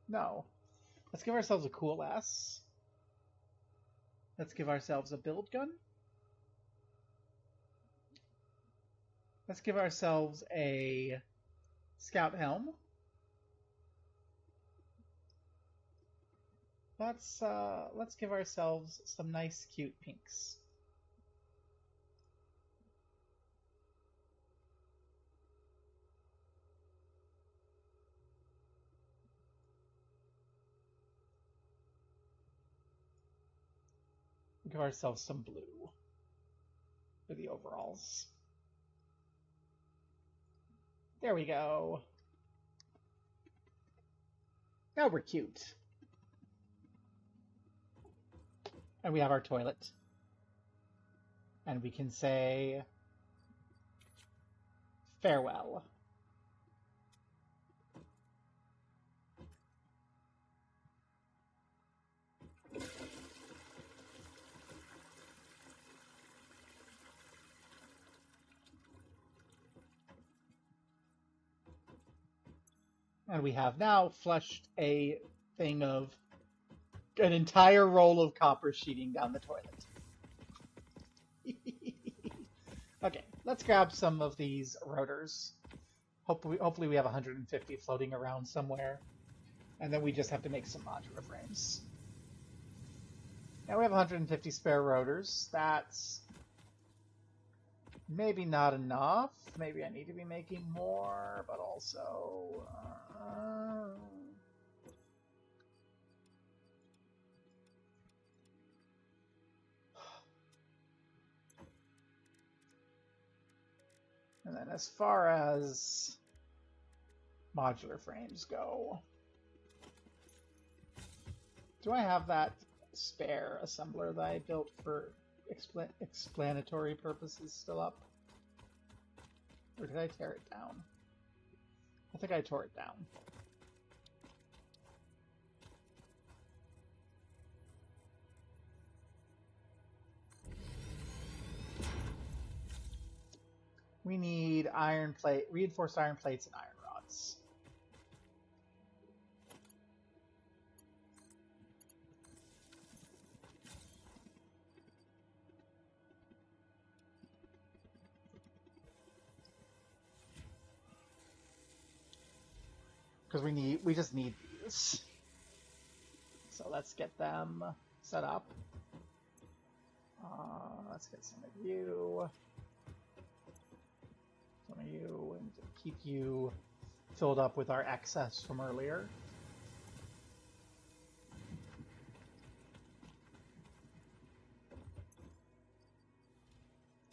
Speaker 1: No. Let's give ourselves a cool S. Let's give ourselves a build gun. Let's give ourselves a scout helm. Let's give ourselves some nice, cute pinks. Give ourselves some blue for the overalls. There we go. Now we're cute. And we have our toilet. And we can say farewell. And we have now flushed a thing of an entire roll of copper sheeting down the toilet. Okay, let's grab some of these rotors. Hopefully we have 150 floating around somewhere. And then we just have to make some modular frames. Now we have 150 spare rotors. That's maybe not enough. Maybe I need to be making more, but also... And then as far as modular frames go, do I have that spare assembler that I built for explanatory purposes still up? Or did I tear it down? I think I tore it down. We need reinforced iron plates and iron rods. Because we just need these. So let's get them set up. Let's get some of you. Some of you, and keep you filled up with our excess from earlier.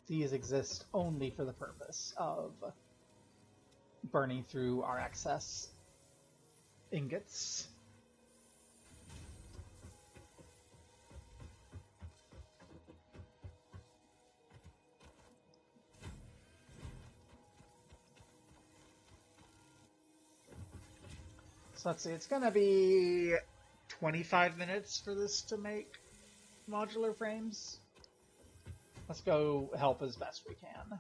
Speaker 1: These exist only for the purpose of burning through our excess ingots. So let's see, it's going to be 25 minutes for this to make modular frames. Let's go help as best we can.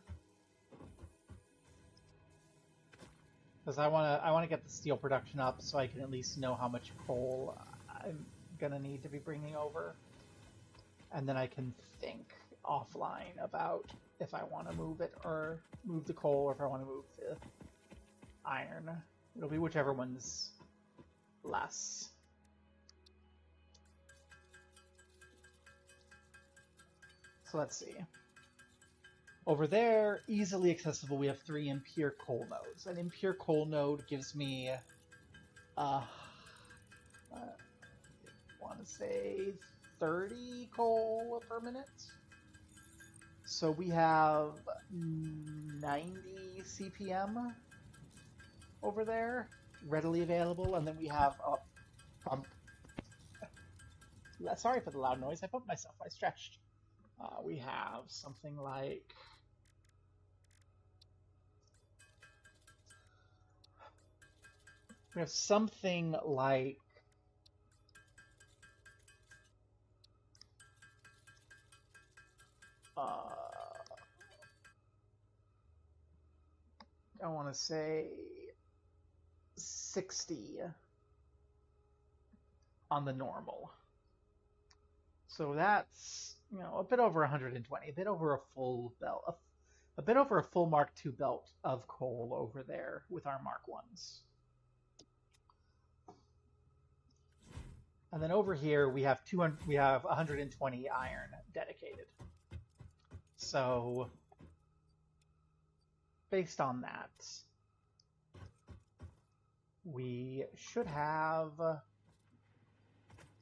Speaker 1: Because I want to get the steel production up so I can at least know how much coal I'm going to need to be bringing over. And then I can think offline about if I want to move it or move the coal, or if I want to move the iron. It'll be whichever one's less. So let's see. Over there, easily accessible, we have 3 impure coal nodes. An impure coal node gives me, I want to say 30 coal per minute. So we have 90 CPM over there, readily available, and then we have a pump. Sorry for the loud noise, I pumped myself, I stretched. We have something like... We have something like... I want to say 60 on the normal. So that's, you know, a bit over 120, a bit over a full belt, a bit over a full Mark II belt of coal over there with our Mark Is. And then over here we have 120 iron dedicated. So based on that, we should have,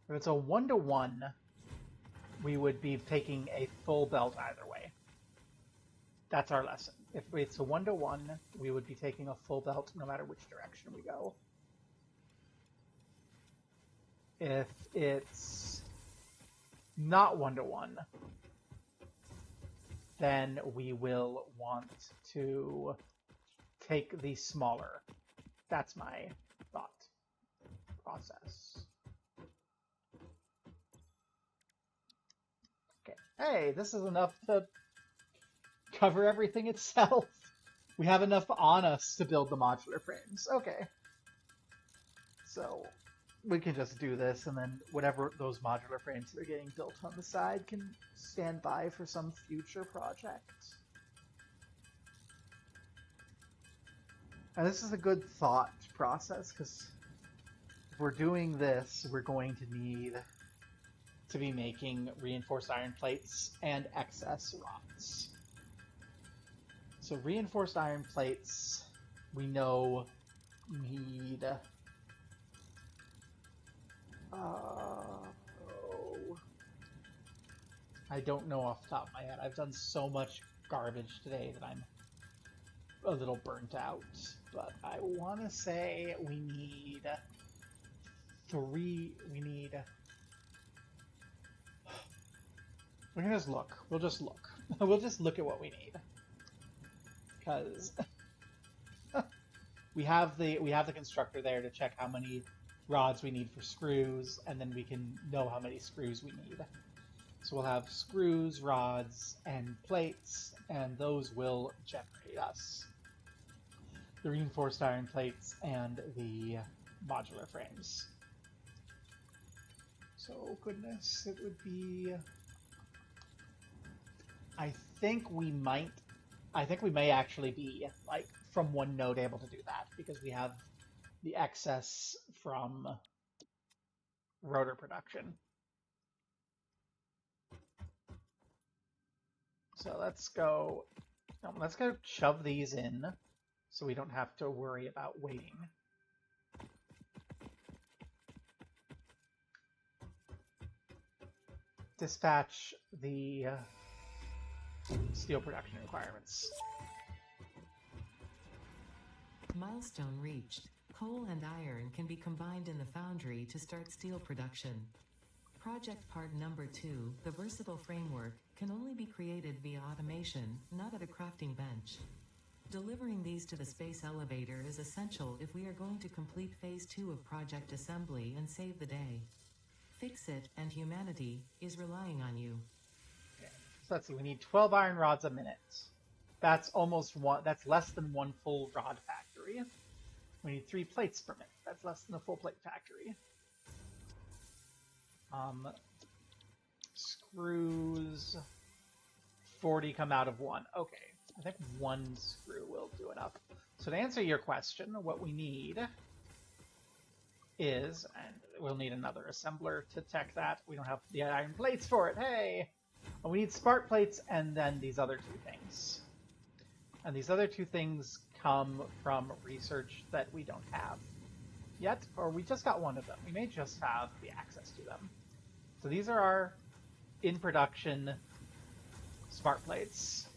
Speaker 1: if it's a 1-to-1, we would be taking a full belt either way. That's our lesson. If it's a 1-to-1, we would be taking a full belt no matter which direction we go. If it's not 1-to-1, then we will want to take the smaller. That's my thought process. Okay. Hey, this is enough to cover everything itself. We have enough on us to build the modular frames. Okay. So we can just do this, and then whatever those modular frames that are getting built on the side can stand by for some future project. And this is a good thought process, because if we're doing this, we're going to need to be making reinforced iron plates and excess rods. So reinforced iron plates, we know need... I don't know off the top of my head. I've done so much garbage today that I'm a little burnt out. But I want to say we need 3... We can just look. We'll just look. We'll just look at what we need. Because we have the constructor there to check how many rods we need for screws, and then we can know how many screws we need. So we'll have screws, rods, and plates, and those will generate us the reinforced iron plates and the modular frames. So, goodness, it would be... I think we may actually be, like, from one node able to do that, because we have the excess from rotor production. So let's go shove these in so we don't have to worry about waiting. Dispatch the steel production requirements.
Speaker 2: Milestone reached. Coal and iron can be combined in the foundry to start steel production. Project part number 2, the versatile framework, can only be created via automation, not at a crafting bench. Delivering these to the space elevator is essential if we are going to complete phase 2 of project assembly and save the day. Fix It and humanity is relying on you.
Speaker 1: Okay. So let's see, we need 12 iron rods a minute. That's that's less than one full rod factory. We need 3 plates per minute. That's less than a full plate factory. Screws, 40 come out of 1. Okay, I think 1 screw will do enough. So to answer your question, what we need is, and we'll need another assembler to tech that. We don't have the iron plates for it. Hey! Well, we need spark plates and then these other 2 things. And these other 2 things come from research that we don't have yet, or we just got one of them. We may just have the access to them. So these are our in-production spark plates.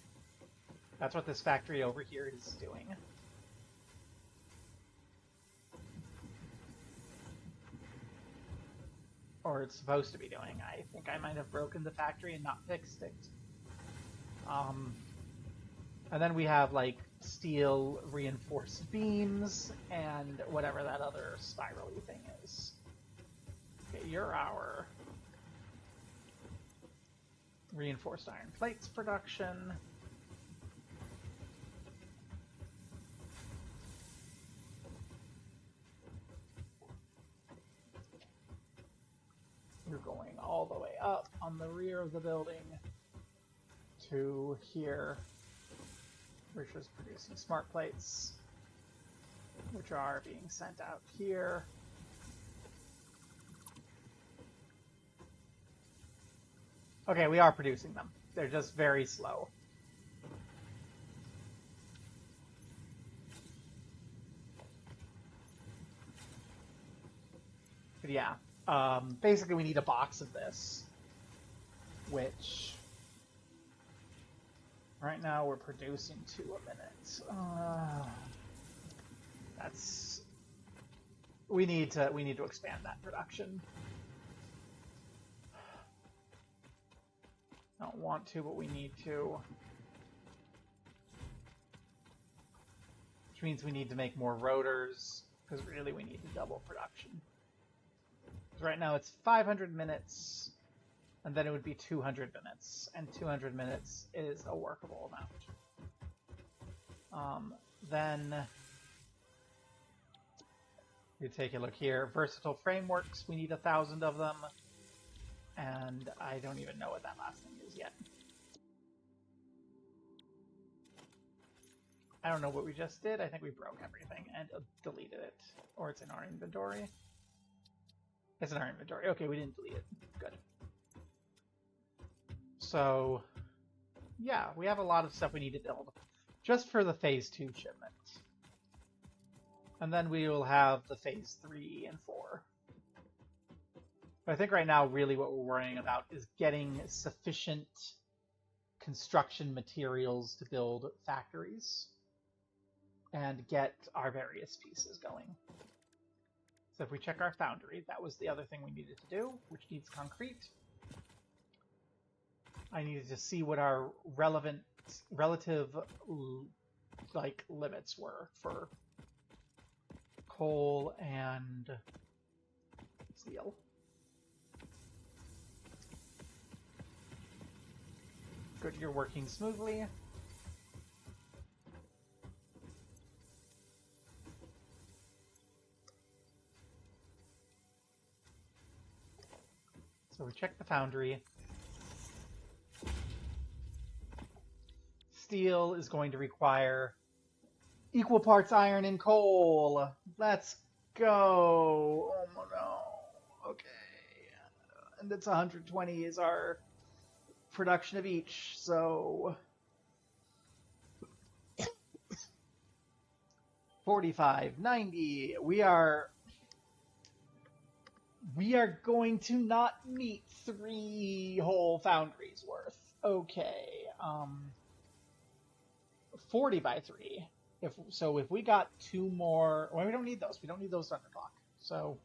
Speaker 1: That's what this factory over here is doing. Or it's supposed to be doing. I think I might have broken the factory and not fixed it. And then we have, like, steel reinforced beams and whatever that other spirally thing is. Okay, you're our reinforced iron plates production. You're going all the way up on the rear of the building to here, which is producing smart plates, which are being sent out here. Okay, we are producing them. They're just very slow. But yeah, basically we need a box of this, which right now we're producing 2 a minute. We need to expand that production. Don't want to, but we need to. Which means we need to make more rotors, because really we need to double production. Right now it's 500 minutes, and then it would be 200 minutes, and 200 minutes is a workable amount. Then you take a look here. Versatile frameworks, we need 1,000 of them, and I don't even know what that last thing is yet. I don't know what we just did. I think we broke everything and deleted it. Or it's in our inventory. It's in our inventory. Okay, we didn't delete it. Good. So, yeah, we have a lot of stuff we need to build. Just for the Phase 2 shipment. And then we will have the Phase 3 and 4. But I think right now, really what we're worrying about is getting sufficient construction materials to build factories and get our various pieces going. So if we check our foundry, that was the other thing we needed to do, which needs concrete. I needed to see what our relative like limits were for coal and steel. Good, you're working smoothly. So we check the foundry. Steel is going to require equal parts iron and coal. Let's go. Oh no. Okay. And it's 120 is our production of each, so 45, 90. We are going to not meet 3 whole foundries worth. Okay. 40 by 3. If we got 2 more, well, we don't need those. We don't need those to underclock. So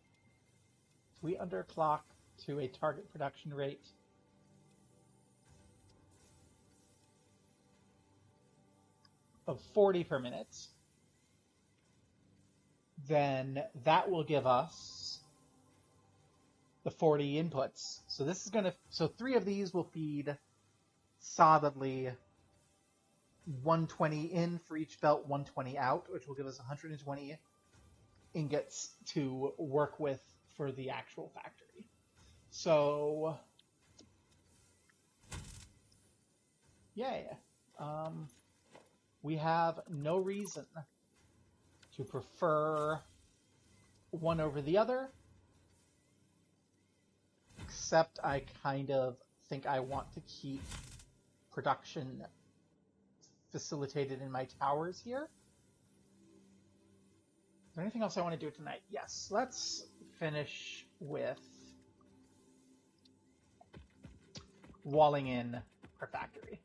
Speaker 1: if we underclock to a target production rate of 40 per minute, then that will give us the 40 inputs. So this is so 3 of these will feed solidly 120 in for each belt, 120 out, which will give us 120 ingots to work with for the actual factory. So, yeah. We have no reason to prefer one over the other, except I kind of think I want to keep production facilitated in my towers here. Is there anything else I want to do tonight? Yes. Let's finish with walling in our factory.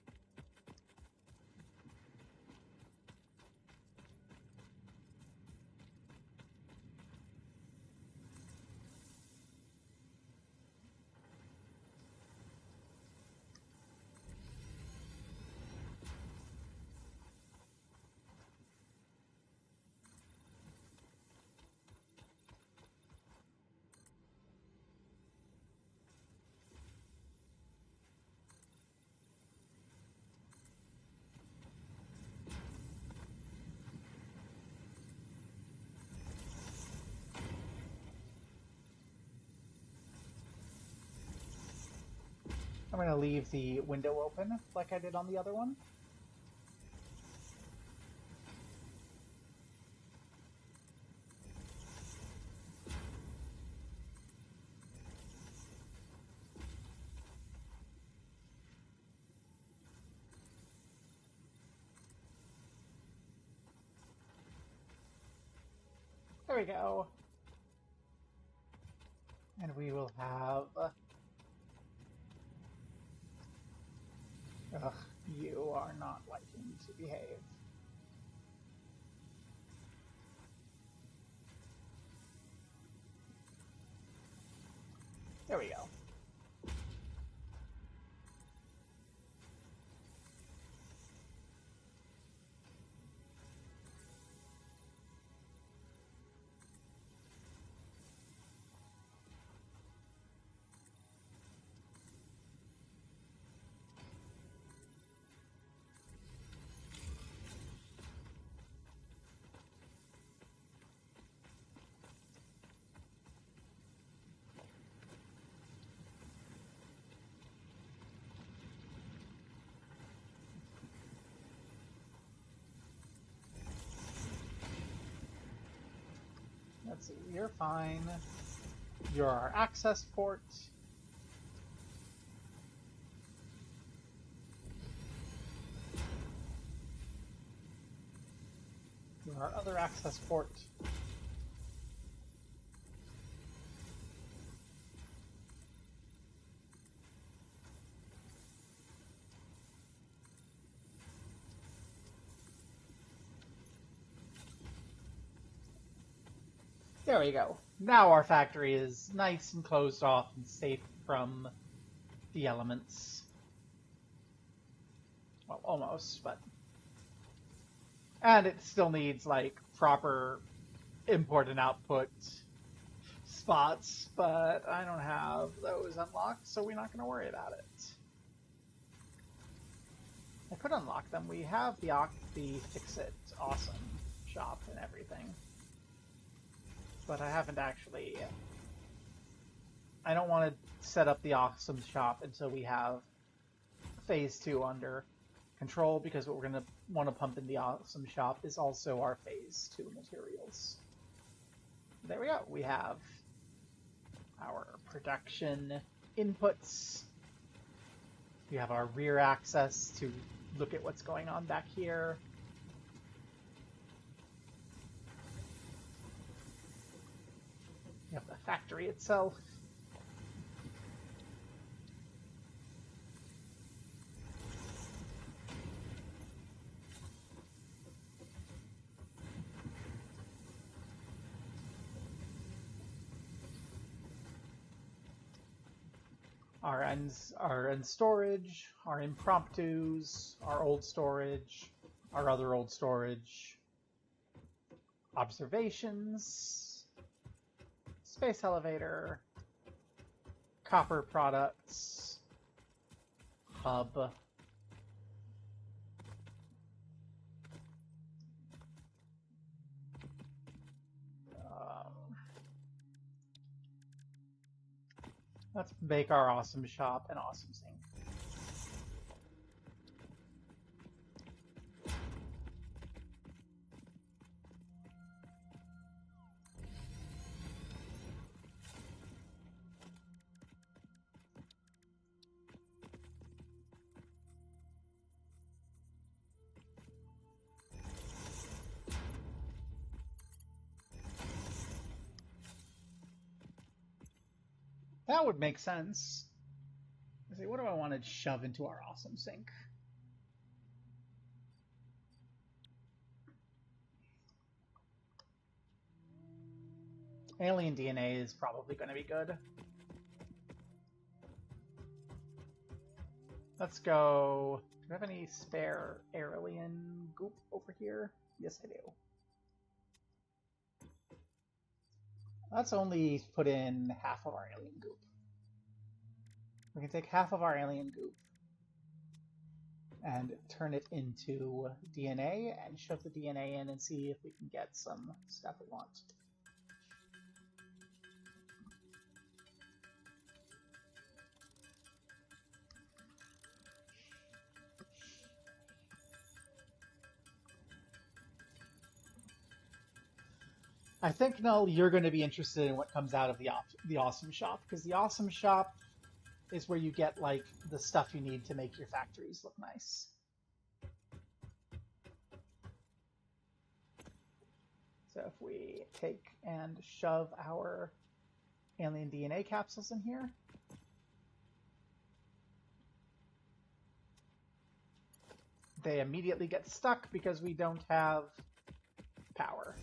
Speaker 1: I'm going to leave the window open like I did on the other one. There we go. And we will have... Ugh, you are not liking to behave. There we go. Let's see, you're fine. You're our access port. You're our other access port. There we go. Now our factory is nice and closed off and safe from the elements. Well, almost, but... And it still needs, like, proper import and output spots, but I don't have those unlocked, so we're not going to worry about it. I could unlock them. We have the Fix-It awesome shop and everything. But I haven't actually... I don't want to set up the awesome shop until we have Phase 2 under control, because what we're going to want to pump in the awesome shop is also our Phase 2 materials. There we go. We have our production inputs. We have our rear access to look at what's going on back here. We have the factory itself. Our end storage, our impromptus, our old storage, our other old storage, observations, space elevator, copper products, hub, let's make our awesome shop an awesome sink. That would make sense. Let's see, what do I want to shove into our awesome sink? Alien DNA is probably going to be good. Let's go... Do I have any spare alien goop over here? Yes, I do. Let's only put in half of our alien goop. We can take half of our alien goop and turn it into DNA and shove the DNA in and see if we can get some stuff we want. I think, Null, you're going to be interested in what comes out of the Awesome Shop, because the Awesome Shop is where you get, like, the stuff you need to make your factories look nice. So if we take and shove our alien DNA capsules in here, they immediately get stuck because we don't have power.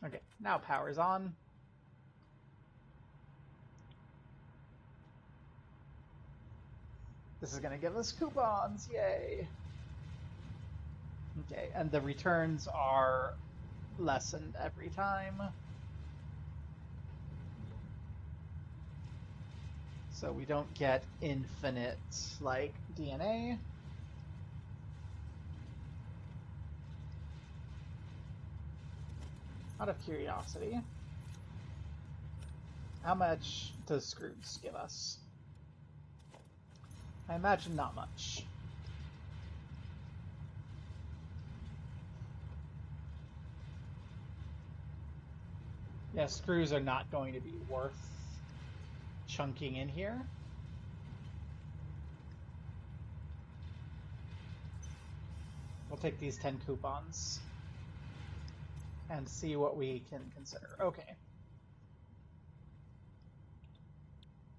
Speaker 1: Okay, now power's on. This is going to give us coupons, yay! Okay, and the returns are lessened every time. So we don't get infinite, like, DNA. Out of curiosity, how much does Scrooge give us? I imagine not much. Yeah, screws are not going to be worth chunking in here. We'll take these 10 coupons and see what we can consider. Okay.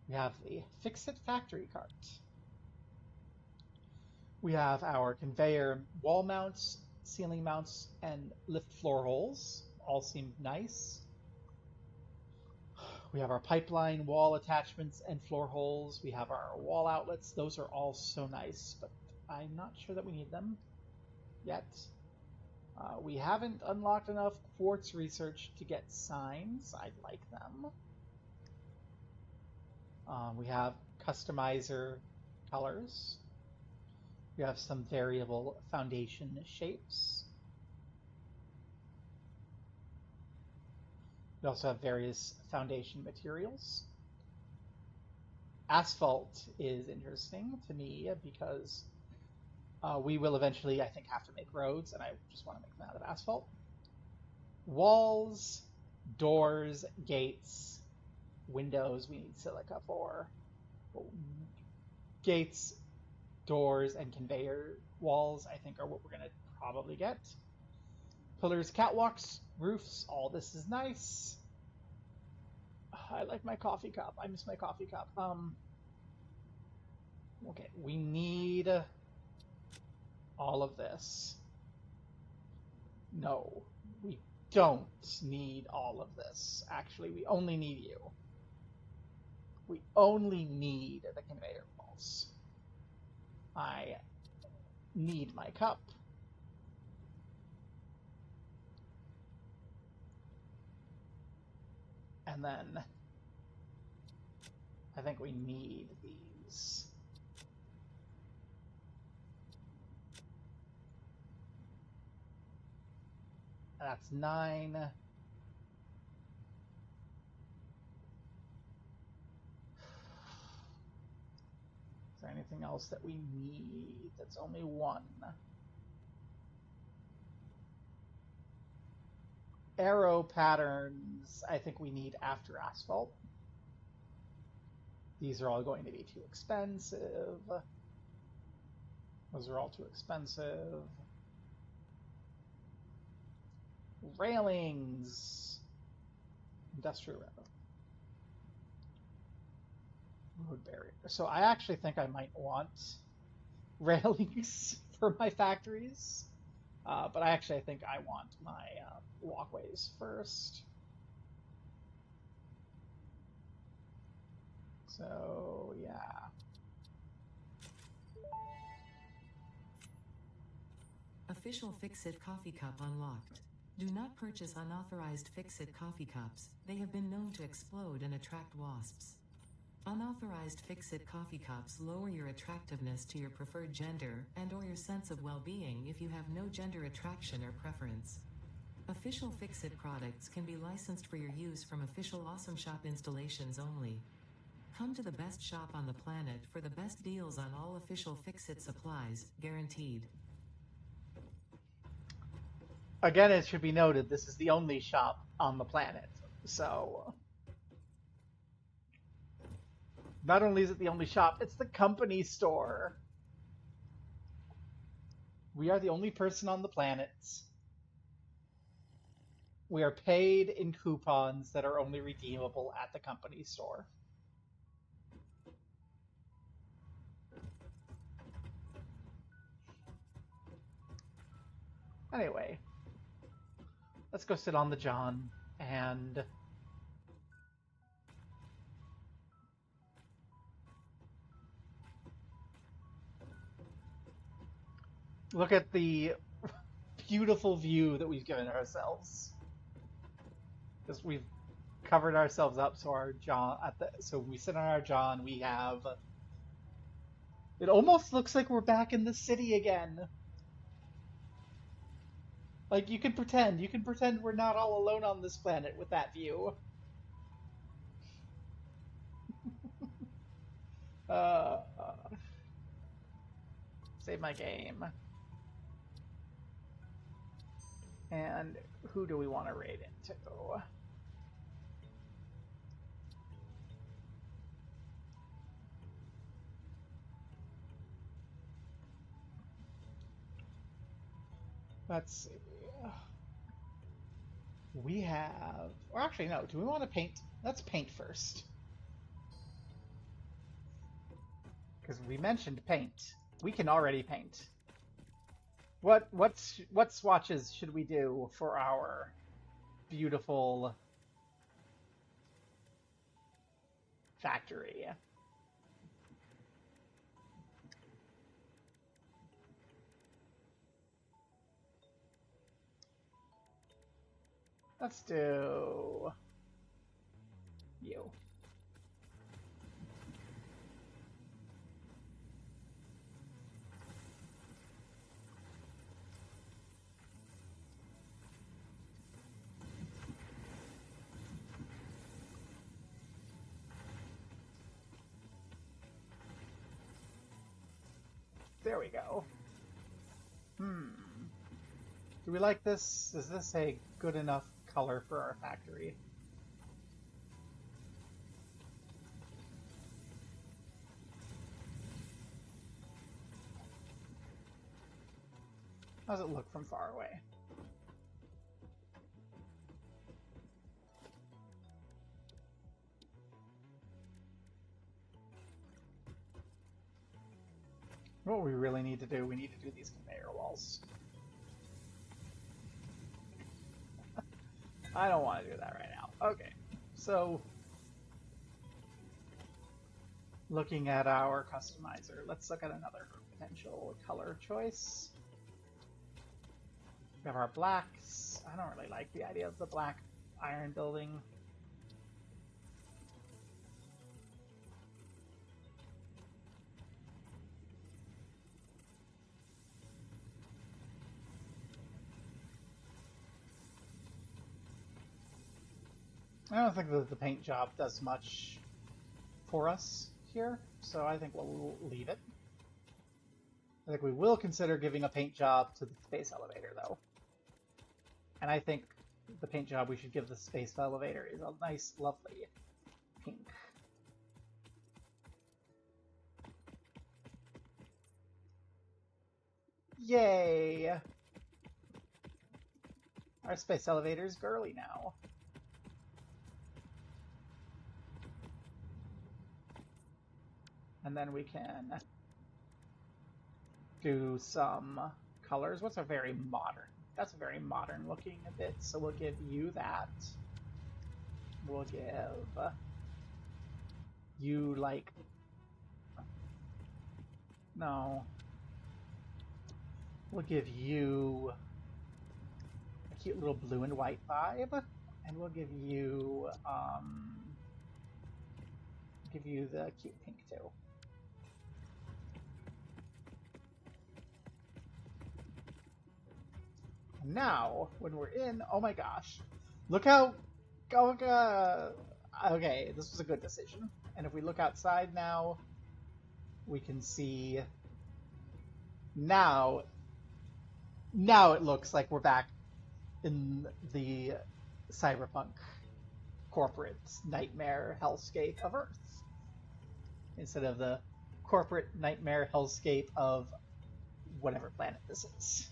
Speaker 1: We have the Fix-It factory cart. We have our conveyor wall mounts, ceiling mounts, and lift floor holes. All seem nice. We have our pipeline wall attachments and floor holes. We have our wall outlets. Those are all so nice, but I'm not sure that we need them yet. We haven't unlocked enough quartz research to get signs. I'd like them. We have customizer colors. We have some variable foundation shapes. We also have various foundation materials. Asphalt is interesting to me because we will eventually, I think, have to make roads, and I just want to make them out of asphalt. Walls, doors, gates, windows, we need silica for. Gates, doors, and conveyor walls, I think, are what we're going to probably get. Pillars, catwalks, roofs, all this is nice. I like my coffee cup. I miss my coffee cup. Okay, we need all of this. No, we don't need all of this. Actually, we only need you. We only need the conveyor belts. I need my cup. And then I think we need these. And that's 9. Is there anything else that we need? That's only 1. Arrow patterns, I think we need after asphalt. These are all going to be too expensive. Those are all too expensive. Railings. Industrial road barrier. So I actually think I might want railings for my factories. But I think I want my walkways first. So, yeah.
Speaker 2: Official Fix-It coffee cup unlocked. Do not purchase unauthorized Fix-It coffee cups. They have been known to explode and attract wasps. Unauthorized Fix-It coffee cups lower your attractiveness to your preferred gender and or your sense of well-being if you have no gender attraction or preference. Official Fix-It products can be licensed for your use from official Awesome Shop installations only. Come to the best shop on the planet for the best deals on all official Fix-It supplies, guaranteed.
Speaker 1: Again, it should be noted, this is the only shop on the planet. So, not only is it the only shop, it's the company store. We are the only person on the planet. We are paid in coupons that are only redeemable at the company store. Anyway, let's go sit on the John and look at the beautiful view that we've given ourselves. Because we've covered ourselves up so our John so we sit on our John, we have it almost looks like we're back in the city again. Like you can pretend we're not all alone on this planet with that view. Uh, save my game. And who do we want to raid into? Let's see. We have, or actually no, do we want to paint? Let's paint first. Because we mentioned paint. We can already paint. What swatches should we do for our beautiful factory? Let's do you. There we go. Do we like this? Is this a good enough color for our factory? How does it look from far away? What we really need to do, we need to do these conveyor walls. I don't want to do that right now. Okay, so looking at our customizer, let's look at another potential color choice. We have our blacks. I don't really like the idea of the black iron building. I don't think that the paint job does much for us here, so I think we'll leave it. I think we will consider giving a paint job to the space elevator, though. And I think the paint job we should give the space elevator is a nice, lovely pink. Yay! Our space elevator is girly now. And then we can do some colors. What's a very modern? That's a very modern looking a bit, so we'll give you that. We'll give you like, no. We'll give you a cute little blue and white vibe, and we'll give you the cute pink too. Now, when we're in, oh my gosh, look how, okay, this was a good decision. And if we look outside now, we can see, now it looks like we're back in the cyberpunk corporate nightmare hellscape of Earth, instead of the corporate nightmare hellscape of whatever planet this is.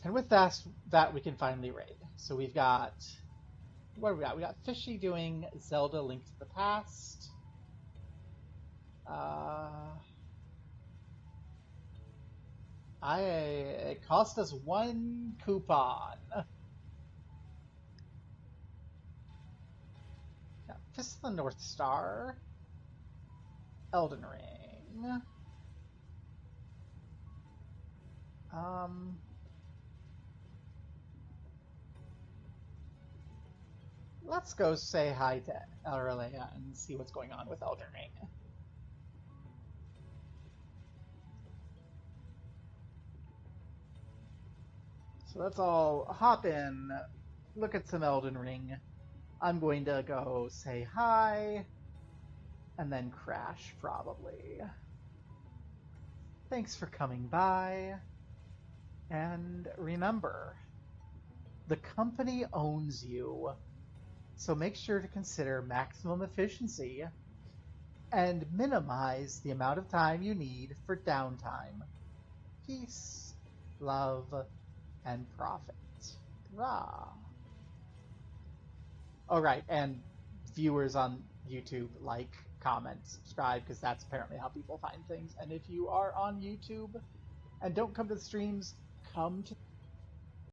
Speaker 1: And with that we can finally raid. So we've got, what do we got? We got Fishy doing Zelda Link to the Past. It cost us 1 coupon. Yeah, Fist of the North Star. Elden Ring. Let's go say hi to Aurelia and see what's going on with Elden Ring. So let's all hop in, look at some Elden Ring. I'm going to go say hi, and then crash probably. Thanks for coming by, and remember, the company owns you. So make sure to consider maximum efficiency and minimize the amount of time you need for downtime. Peace. love, and profit. Rah. All right, and viewers on YouTube, like, comment, subscribe, because that's apparently how people find things. And if you are on YouTube and don't come to the streams, come to